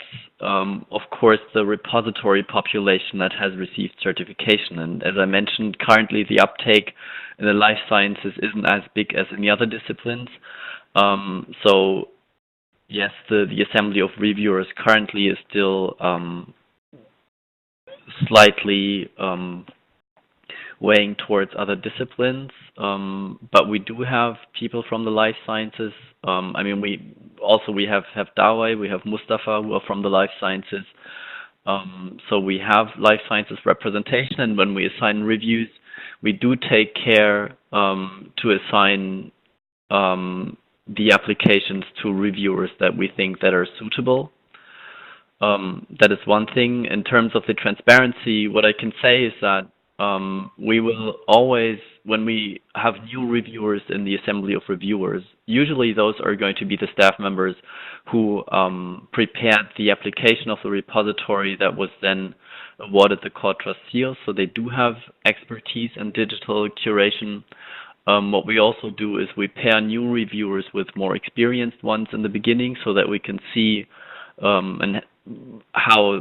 of course, the repository population that has received certification. And as I mentioned, currently the uptake in the life sciences isn't as big as in the other disciplines. So, yes, the assembly of reviewers currently is still slightly weighing towards other disciplines, but we do have people from the life sciences. I mean, we have Dawei, we have Mustapha, who are from the life sciences. So we have life sciences representation, and when we assign reviews, we do take care to assign the applications to reviewers that we think that are suitable. That is one thing. In terms of the transparency, what I can say is that we will always, when we have new reviewers in the assembly of reviewers, usually those are going to be the staff members who prepared the application of the repository that was then awarded the CoreTrustSeal. So they do have expertise in digital curation. What we also do is we pair new reviewers with more experienced ones in the beginning, so that we can see and how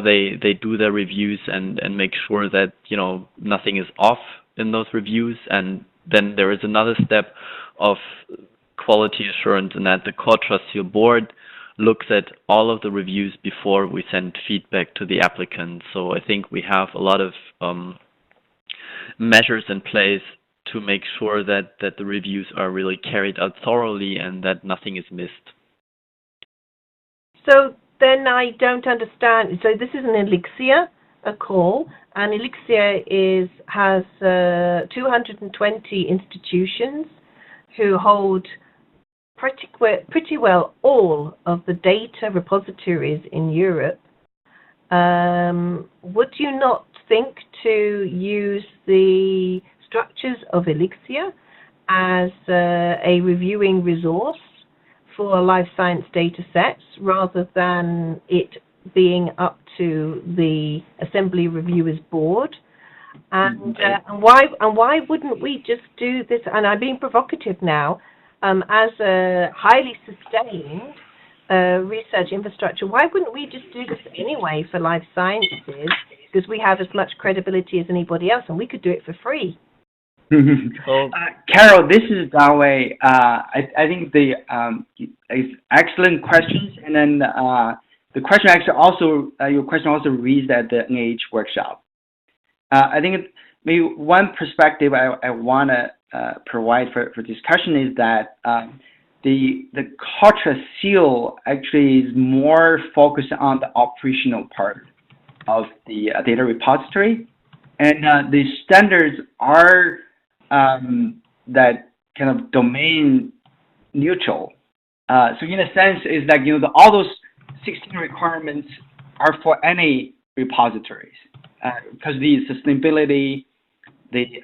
they do their reviews and make sure that nothing is off in those reviews. And then there is another step of quality assurance, in that the CoreTrustSeal board looks at all of the reviews before we send feedback to the applicant. So I think we have a lot of measures in place to make sure that the reviews are really carried out thoroughly and that nothing is missed. So then I don't understand. So this is an ELIXIR, a call, and ELIXIR has 220 institutions who hold pretty well all of the data repositories in Europe. Would you not think to use the structures of ELIXIR as a reviewing resource for life science data sets, rather than it being up to the Assembly Reviewers Board? And why wouldn't we just do this? And I'm being provocative now. As a highly sustained research infrastructure, why wouldn't we just do this anyway for life sciences? Because we have as much credibility as anybody else, and we could do it for free. Carol, this is Dawei. I think it's excellent questions, and then the question actually also your question also reads at the NIH workshop. I think maybe one perspective I want to provide for discussion is that the CoreTrustSeal actually is more focused on the operational part of the data repository, and the standards are that kind of domain neutral. So in a sense, is like all those 16 requirements are for any repositories, because the sustainability, the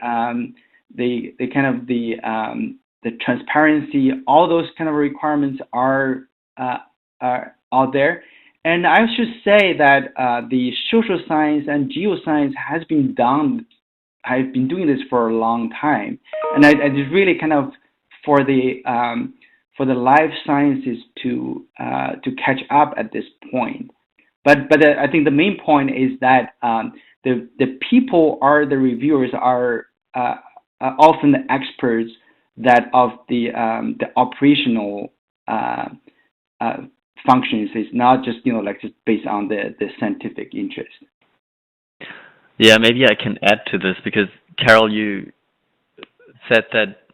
transparency, all those kind of requirements are out there. And I should say that the social science and geoscience has been doing this for a long time, and I just really kind of for the life sciences to catch up at this point. But I think the main point is that the people are the reviewers are often the experts that of the operational functions. Is not just just based on the scientific interest. Yeah, maybe I can add to this, because Carol, you said that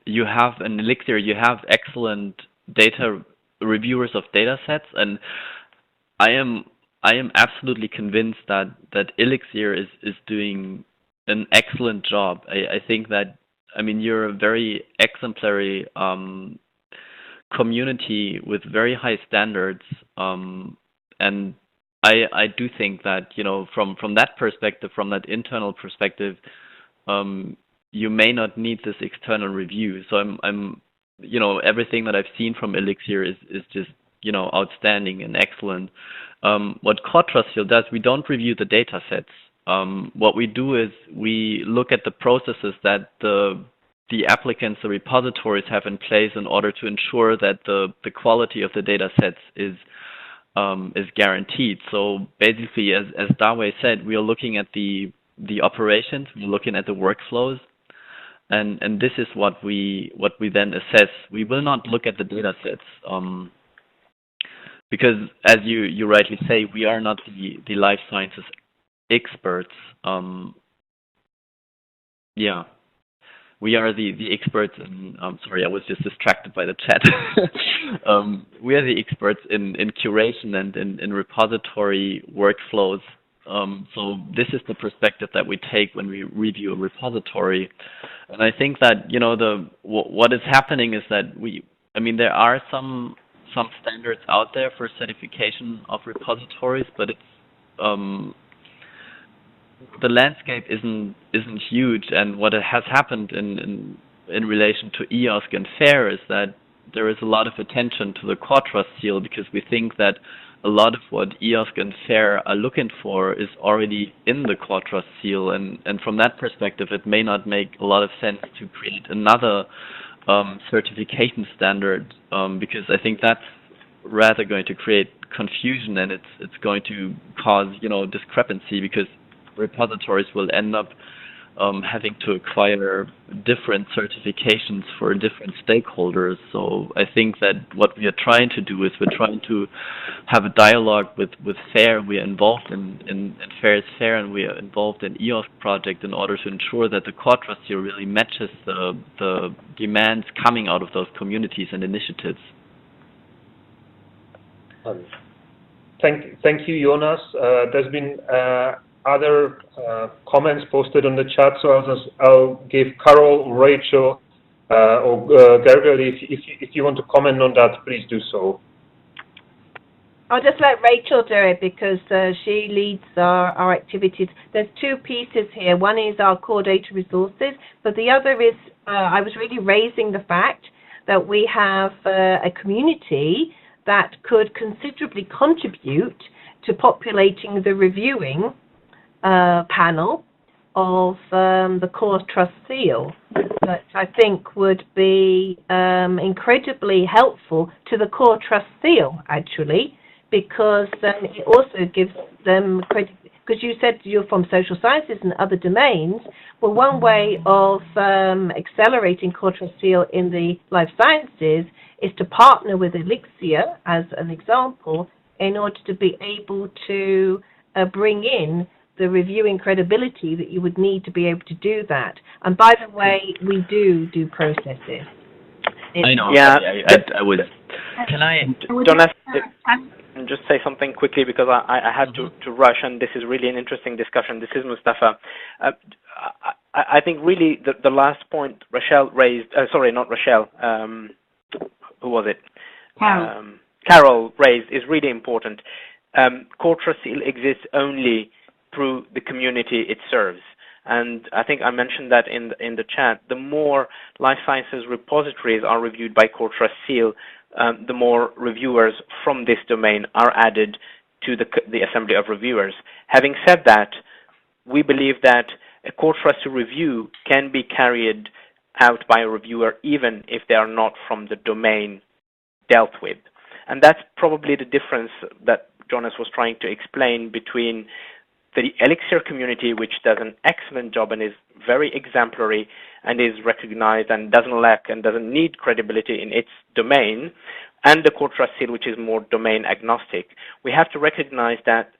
you have an ELIXIR, you have excellent data reviewers of data sets, and I am absolutely convinced that ELIXIR is doing an excellent job. I think that, I mean, you're a very exemplary community with very high standards, and I do think that from that perspective, from that internal perspective, you may not need this external review. So I'm everything that I've seen from ELIXIR is just, outstanding and excellent. What CoreTrustSeal does, we don't review the data sets. What we do is we look at the processes that the applicants, the repositories have in place in order to ensure that the quality of the data sets is guaranteed. So basically, as Dawei said, we are looking at the operations, we're looking at the workflows, and this is what we then assess. We will not look at the data sets because, as you rightly say, we are not the life sciences experts. We are the experts in, sorry, I was just distracted by the chat. We are the experts in curation and in repository workflows. So this is the perspective that we take when we review a repository. And I think that, what is happening is that there are some standards out there for certification of repositories, but it's, the landscape isn't huge, and what has happened in relation to EOSC and FAIR is that there is a lot of attention to the CoreTrustSeal because we think that a lot of what EOSC and FAIR are looking for is already in the CoreTrustSeal, and from that perspective, it may not make a lot of sense to create another certification standard because I think that's rather going to create confusion, and it's going to cause discrepancy because repositories will end up having to acquire different certifications for different stakeholders. So I think that what we are trying to do is we're trying to have a dialogue with FAIR. We are involved in FAIR is FAIR, and we are involved in EOSC project in order to ensure that the CoreTrustSeal really matches the demands coming out of those communities and initiatives. Thank you, Jonas. There's been other comments posted on the chat, so I'll give Carol, Rachel, or Gergely, if you want to comment on that, please do so. I'll just let Rachel do it because she leads our activities. There's two pieces here. One is our core data resources, but the other is I was really raising the fact that we have a community that could considerably contribute to populating the reviewing panel of the CoreTrustSeal that I think would be incredibly helpful to the CoreTrustSeal, actually, because it also gives them credit. Because you said you're from social sciences and other domains. Well, one way of accelerating CoreTrustSeal in the life sciences is to partner with ELIXIR, as an example, in order to be able to bring in the reviewing credibility that you would need to be able to do that. And by the way, we do processes. I know. Yeah. I would. Can I, Jonas, just say something quickly because I had to rush, and this is really an interesting discussion. This is Mustapha. I think really the last point Rochelle raised, sorry, not Rochelle, who was it? Carol. Carol raised is really important. CoreTrustSeal exists only through the community it serves. And I think I mentioned that in the chat. The more life sciences repositories are reviewed by CoreTrustSeal, the more reviewers from this domain are added to the assembly of reviewers. Having said that, we believe that a CoreTrustSeal review can be carried out by a reviewer even if they are not from the domain dealt with. And that's probably the difference that Jonas was trying to explain between the ELIXIR community, which does an excellent job and is very exemplary and is recognized and doesn't lack and doesn't need credibility in its domain, and the CoreTrustSeal, which is more domain agnostic. We have to recognize that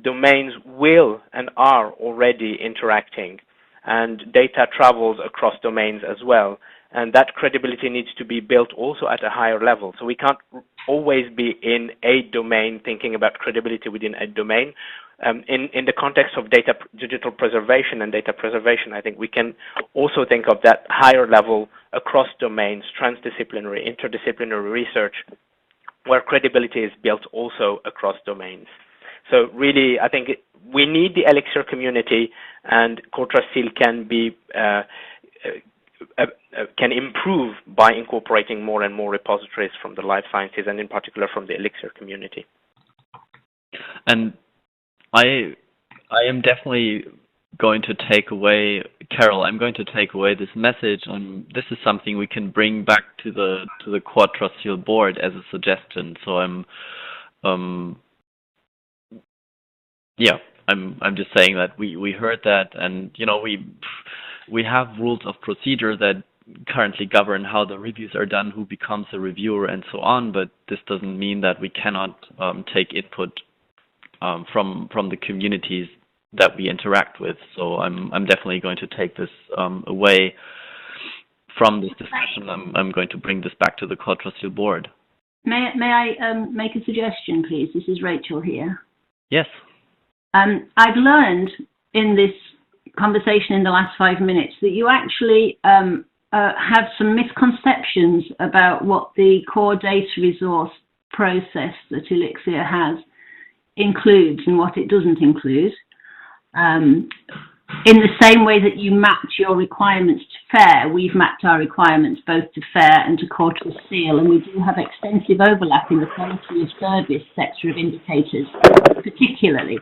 domains will and are already interacting, and data travels across domains as well. And that credibility needs to be built also at a higher level. So we can't always be in a domain thinking about credibility within a domain. In the context of digital preservation and data preservation, I think we can also think of that higher level across domains, transdisciplinary, interdisciplinary research, where credibility is built also across domains. So really, I think we need the ELIXIR community, and CoreTrustSeal can improve by incorporating more and more repositories from the life sciences, and in particular from the ELIXIR community. And I am definitely going to take away, Carol, I'm going to take away this message on this is something we can bring back to the CoreTrustSeal board as a suggestion. So I'm just saying that we heard that, and we have rules of procedure that currently govern how the reviews are done, who becomes a reviewer, and so on. But this doesn't mean that we cannot take input from the communities that we interact with. So I'm definitely going to take this away from this discussion. I'm going to bring this back to the CoreTrustSeal board. May I make a suggestion, please? This is Rachel here. Yes. I've learned in this conversation in the last 5 minutes that you actually have some misconceptions about what the core data resource process that ELIXIR has includes and what it doesn't include. In the same way that you match your requirements to FAIR, we've mapped our requirements both to FAIR and to CoreTrustSeal, and we do have extensive overlap in the quality of service sector of indicators, particularly.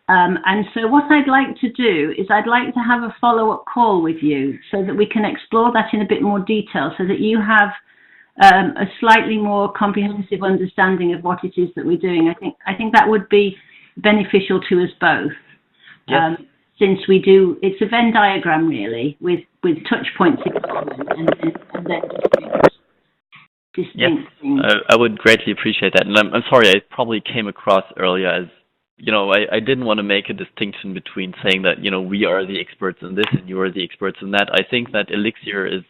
And so what I'd like to do is I'd like to have a follow-up call with you so that we can explore that in a bit more detail, so that you have a slightly more comprehensive understanding of what it is that we're doing. I think that would be beneficial to us both. Yes. Since we do, it's a Venn diagram really, with touch points in common and then distinct things. I would greatly appreciate that. And I'm sorry, I probably came across earlier as, I didn't want to make a distinction between saying that, we are the experts in this and you are the experts in that. I think that ELIXIR is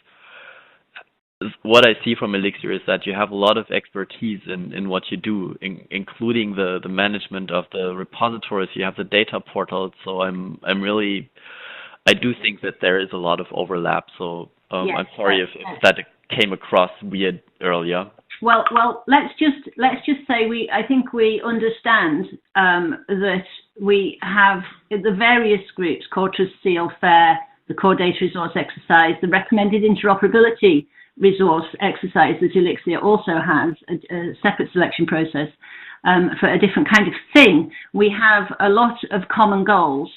what I see from ELIXIR is that you have a lot of expertise in what you do, including the management of the repositories. You have the data portals. So I do think that there is a lot of overlap. So yes, I'm sorry if that came across weird earlier. Well, let's just say I think we understand that we have the various groups: CoreTrustSeal, FAIR, the Core Data Resource Exercise, the Recommended Interoperability Resource Exercise that ELIXIR also has, a separate selection process for a different kind of thing. We have a lot of common goals,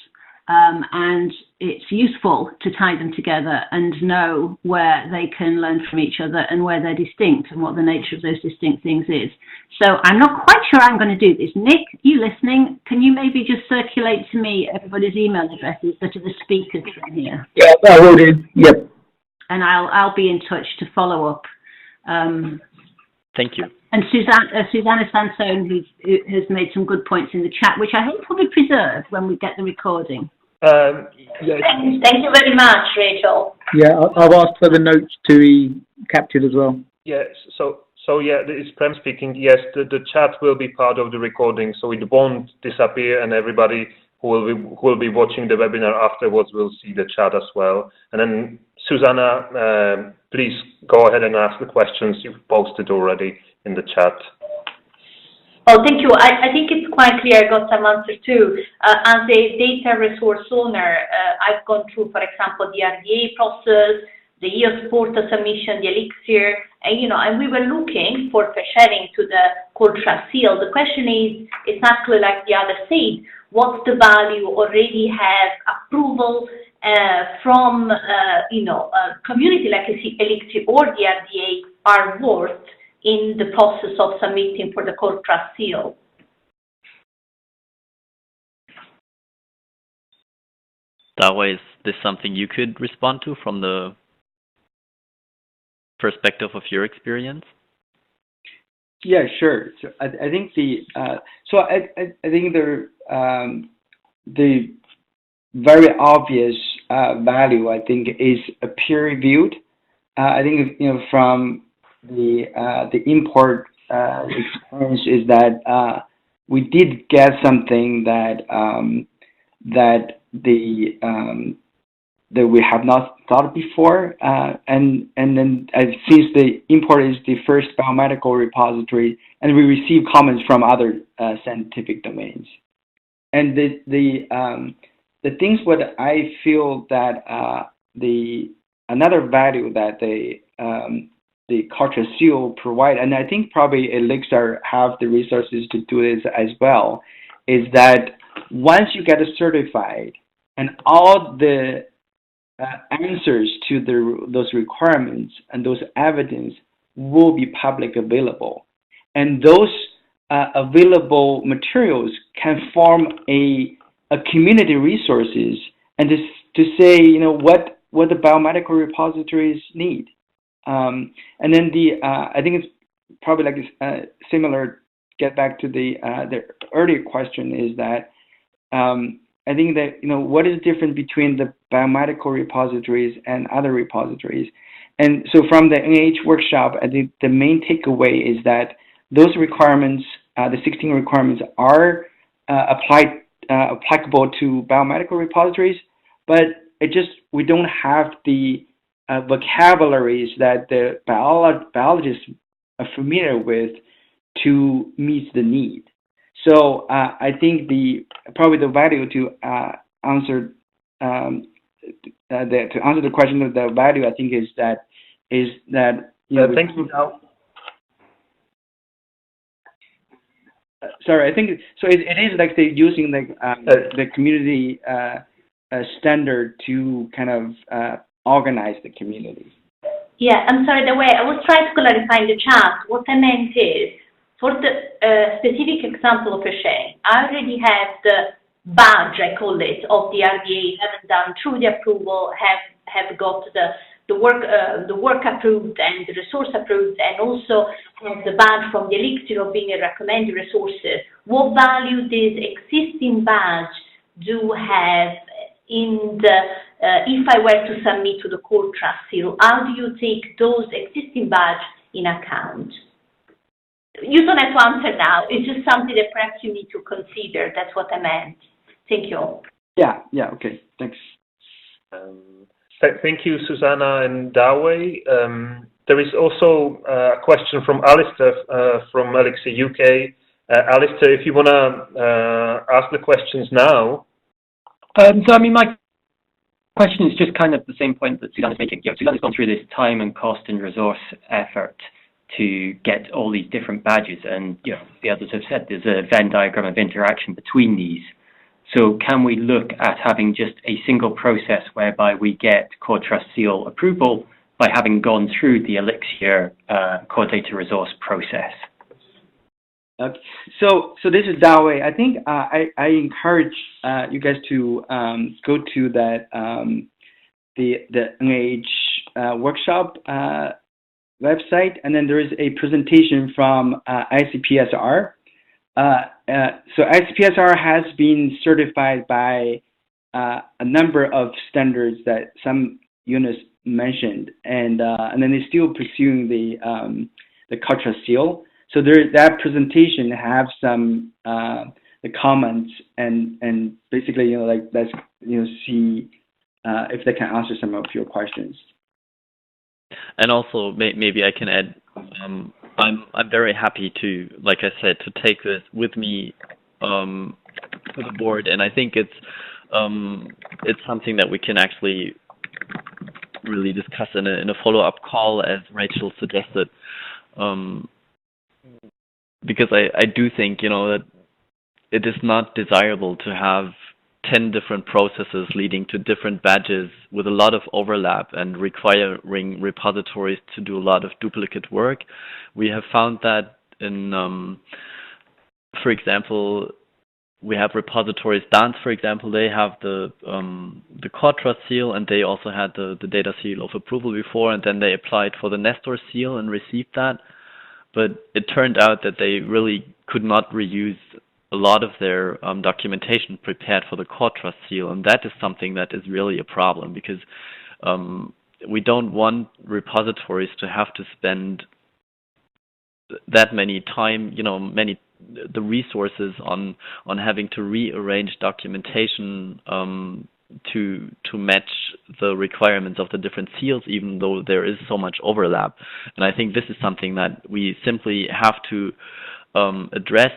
and it's useful to tie them together and know where they can learn from each other and where they're distinct and what the nature of those distinct things is. So I'm not quite sure I'm going to do this. Nick, you listening? Can you maybe just circulate to me everybody's email addresses that are the speakers from here? Yeah, I will do. Yep. And I'll be in touch to follow up. Thank you. And Susanna Sansone, who has made some good points in the chat, which I hope will be preserved when we get the recording. Yes. Thank you very much, Rachel. Yeah, I've asked for the notes to be captured as well. Yes. So yeah, it's Prem speaking. Yes, the chat will be part of the recording, so it won't disappear, and everybody who will be watching the webinar afterwards will see the chat as well. And then Susanna, please go ahead and ask the questions you've posted already in the chat. Oh, thank you. I think it's quite clear. I got some answers too. As a data resource owner, I've gone through, for example, the RDA process, the EOS portal submission, the ELIXIR, and we were looking for sharing to the CoreTrustSeal. The question is exactly like the other said, what's the value already have approval from, a community like ELIXIR or the RDA are worth in the process of submitting for the CoreTrustSeal? Dawei, is this something you could respond to from the perspective of your experience? Yeah, sure. So I think I think the very obvious value, I think, is a peer-reviewed. I think from the import experience is that we did get something that that that we have not thought before, and then since the import is the first biomedical repository, and we receive comments from other scientific domains, and the things what I feel that another value that the CoreTrustSeal provide, and I think probably ELIXIR have the resources to do this as well, is that once you get certified and all the answers to those requirements and those evidence will be public available, and those available materials can form a community resources and to say, you know, what the biomedical repositories need. And then I think it's probably like similar. Get back to the earlier question is that I think that, you know, what is different between the biomedical repositories and other repositories? And so from the NIH workshop, I think the main takeaway is that those requirements, the 16 requirements, are applicable to biomedical repositories, but we don't have the vocabularies that the biologists are familiar with to meet the need. So I think probably the value to answer the question of the value, I think is that you know, thank you. Sorry, I think so. It is like they're using the community standard to kind of organize the community. Yeah, I'm sorry, Dawei, I was trying to clarify in the chat. What I meant is, for the specific example of a share, I already have the badge, I call it, of the RDA, haven't done through the approval, have got the work approved and the resource approved, and also have the badge from the ELIXIR of being a recommended resources. What value this existing badge do have in the if I were to submit to the CoreTrustSeal? How do you take those existing badges in account? You don't have to answer now. It's just something that perhaps you need to consider. That's what I meant. Thank you. Yeah, okay, thanks. Thank you, Susanna and Dawei. There is also a question from Alistair from ELIXIR UK. Alistair, if you want to ask the questions now. So, I mean, my question is just kind of the same point that Susanna's making. You know, Susanna's gone through this time and cost and resource effort to get all these different badges, and you know, the others have said there's a Venn diagram of interaction between these. So can we look at having just a single process whereby we get CoreTrustSeal approval by having gone through the ELIXIR core data resource process? So this is Dawei. I think I encourage you guys to go to that the NIH workshop website, and then there is a presentation from ICPSR. So ICPSR has been certified by a number of standards that some units mentioned, and then they're still pursuing the CoreTrustSeal. So that presentation have some the comments and basically, you know, like let's, you know, see if they can answer some of your questions. And also maybe I can add, I'm very happy to, like I said, to take this with me to the board, and I think it's something that we can actually really discuss in a follow-up call, as Rachel suggested. Because I do think, you know, that it is not desirable to have 10 different processes leading to different badges with a lot of overlap and requiring repositories to do a lot of duplicate work. We have found that in, for example, we have repositories, Dance, for example, they have the CoreTrustSeal, and they also had the data seal of approval before, and then they applied for the Nestor seal and received that. But it turned out that they really could not reuse a lot of their documentation prepared for the CoreTrustSeal, and that is something that is really a problem, because we don't want repositories to have to spend that many time, you know, the resources on having to rearrange documentation to match the requirements of the different seals, even though there is so much overlap. And I think this is something that we simply have to address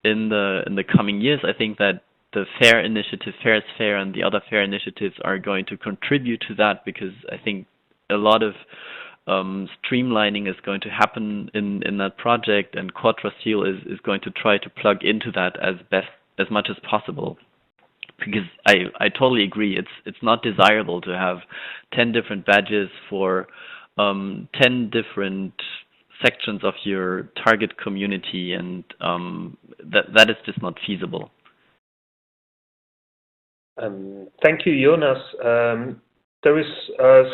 in the coming years. I think that the FAIR initiative, FAIR is Fair, and the other FAIR initiatives are going to contribute to that, because I think a lot of streamlining is going to happen in that project, and CoreTrustSeal is going to try to plug into that as much as possible. Because I totally agree, it's not desirable to have 10 different badges for 10 different sections of your target community, and that is just not feasible. Thank you, Jonas. There is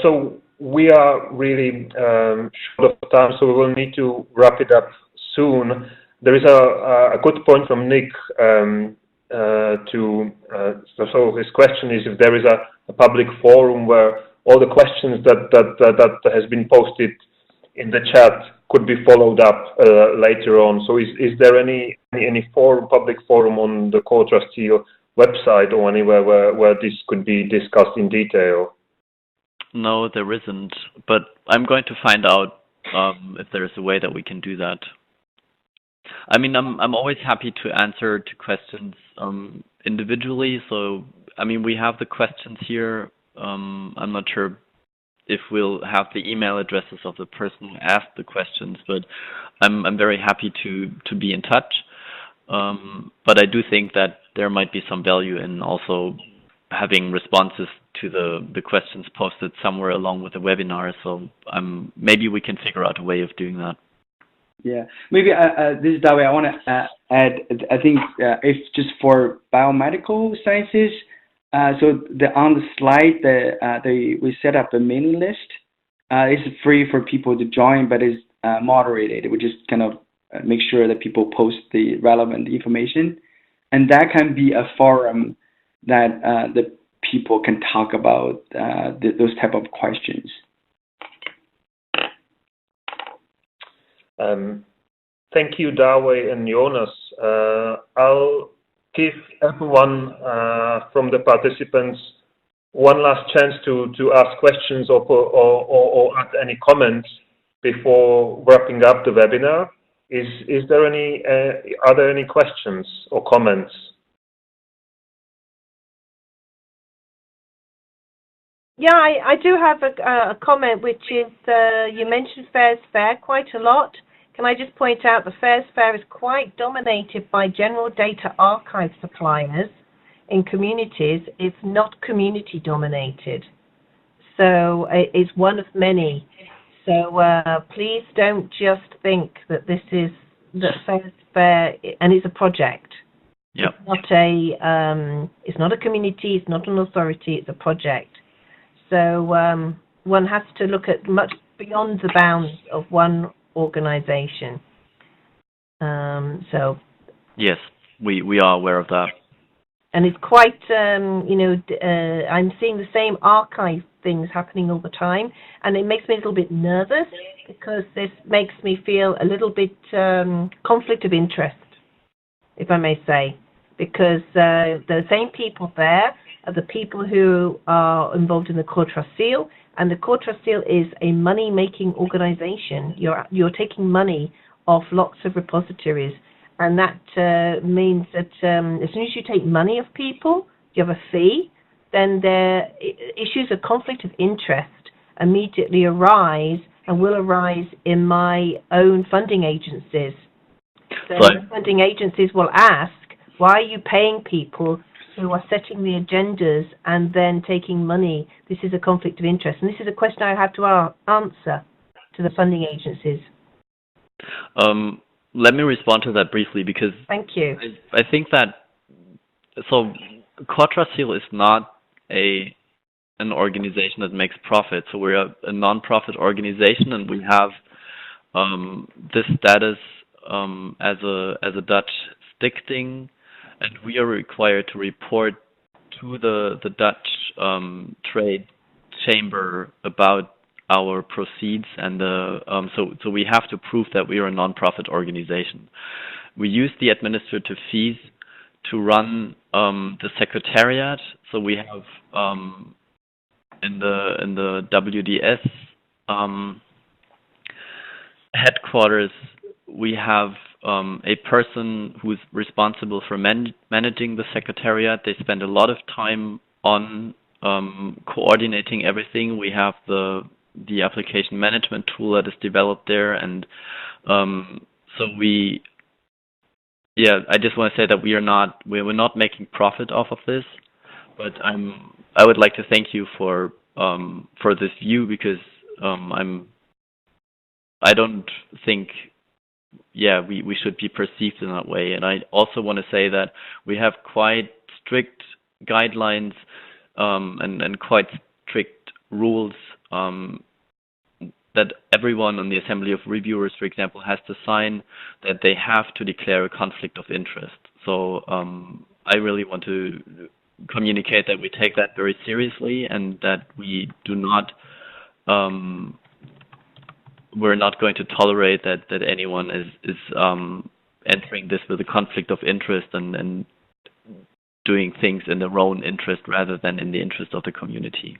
so we are really short of time, so we will need to wrap it up soon. There is a good point from Nick. So his question is if there is a public forum where all the questions that has been posted in the chat could be followed up later on. So is there any public forum on the CoreTrustSeal website or anywhere where this could be discussed in detail? No, there isn't, but I'm going to find out if there is a way that we can do that. I mean, I'm always happy to answer to questions individually. So, I mean, we have the questions here. I'm not sure if we'll have the email addresses of the person who asked the questions, but I'm very happy to be in touch. But I do think that there might be some value in also having responses to the questions posted somewhere along with the webinar. So maybe we can figure out a way of doing that. Yeah, maybe this is Dawei. I want to add. I think it's just for biomedical sciences. So on the slide, we set up a mailing list. It's free for people to join, but it's moderated. We just kind of make sure that people post the relevant information, and that can be a forum that the people can talk about those type of questions. Thank you, Dawei and Jonas. I'll give everyone from the participants one last chance to ask questions or add any comments before wrapping up the webinar. Is there any? Are there any questions or comments? Yeah, I do have a comment, which is you mentioned FAIR's Fair quite a lot. Can I just point out the FAIR's Fair is quite dominated by general data archive suppliers in communities. It's not community dominated. So it's one of many. So please don't just think that this is that FAIR's Fair, and it's a project. Yep. It's not a community, it's not an authority, it's a project. So one has to look at much beyond the bounds of one organization. So yes, we are aware of that. And it's quite, I'm seeing the same archive things happening all the time, and it makes me a little bit nervous because this makes me feel a little bit conflict of interest, if I may say, because the same people there are the people who are involved in the CoreTrustSeal, and the CoreTrustSeal is a money-making organization. You're taking money off lots of repositories, and that means that as soon as you take money of people, you have a fee, then there issues of conflict of interest immediately arise and will arise in my own funding agencies. So the funding agencies will ask, why are you paying people who are setting the agendas and then taking money? This is a conflict of interest. And this is a question I have to answer to the funding agencies. Let me respond to that briefly, because thank you. I think that, so CoreTrustSeal is not an organization that makes profit. So we're a non-profit organization, and we have this status as a Dutch stichting, and we are required to report to the Dutch trade chamber about our proceeds, and so we have to prove that we are a non-profit organization. We use the administrative fees to run the secretariat. So we have in the WDS headquarters, we have a person who's responsible for managing the secretariat. They spend a lot of time on coordinating everything. We have the application management tool that is developed there, and so I just want to say that we're not making profit off of this, but I would like to thank you for this view, because I don't think we should be perceived in that way. And I also want to say that we have quite strict guidelines and quite strict rules that everyone on the Assembly of Reviewers, for example, has to sign, that they have to declare a conflict of interest. So I really want to communicate that we take that very seriously, and that we do not, we're not going to tolerate that anyone is entering this with a conflict of interest and doing things in their own interest rather than in the interest of the community.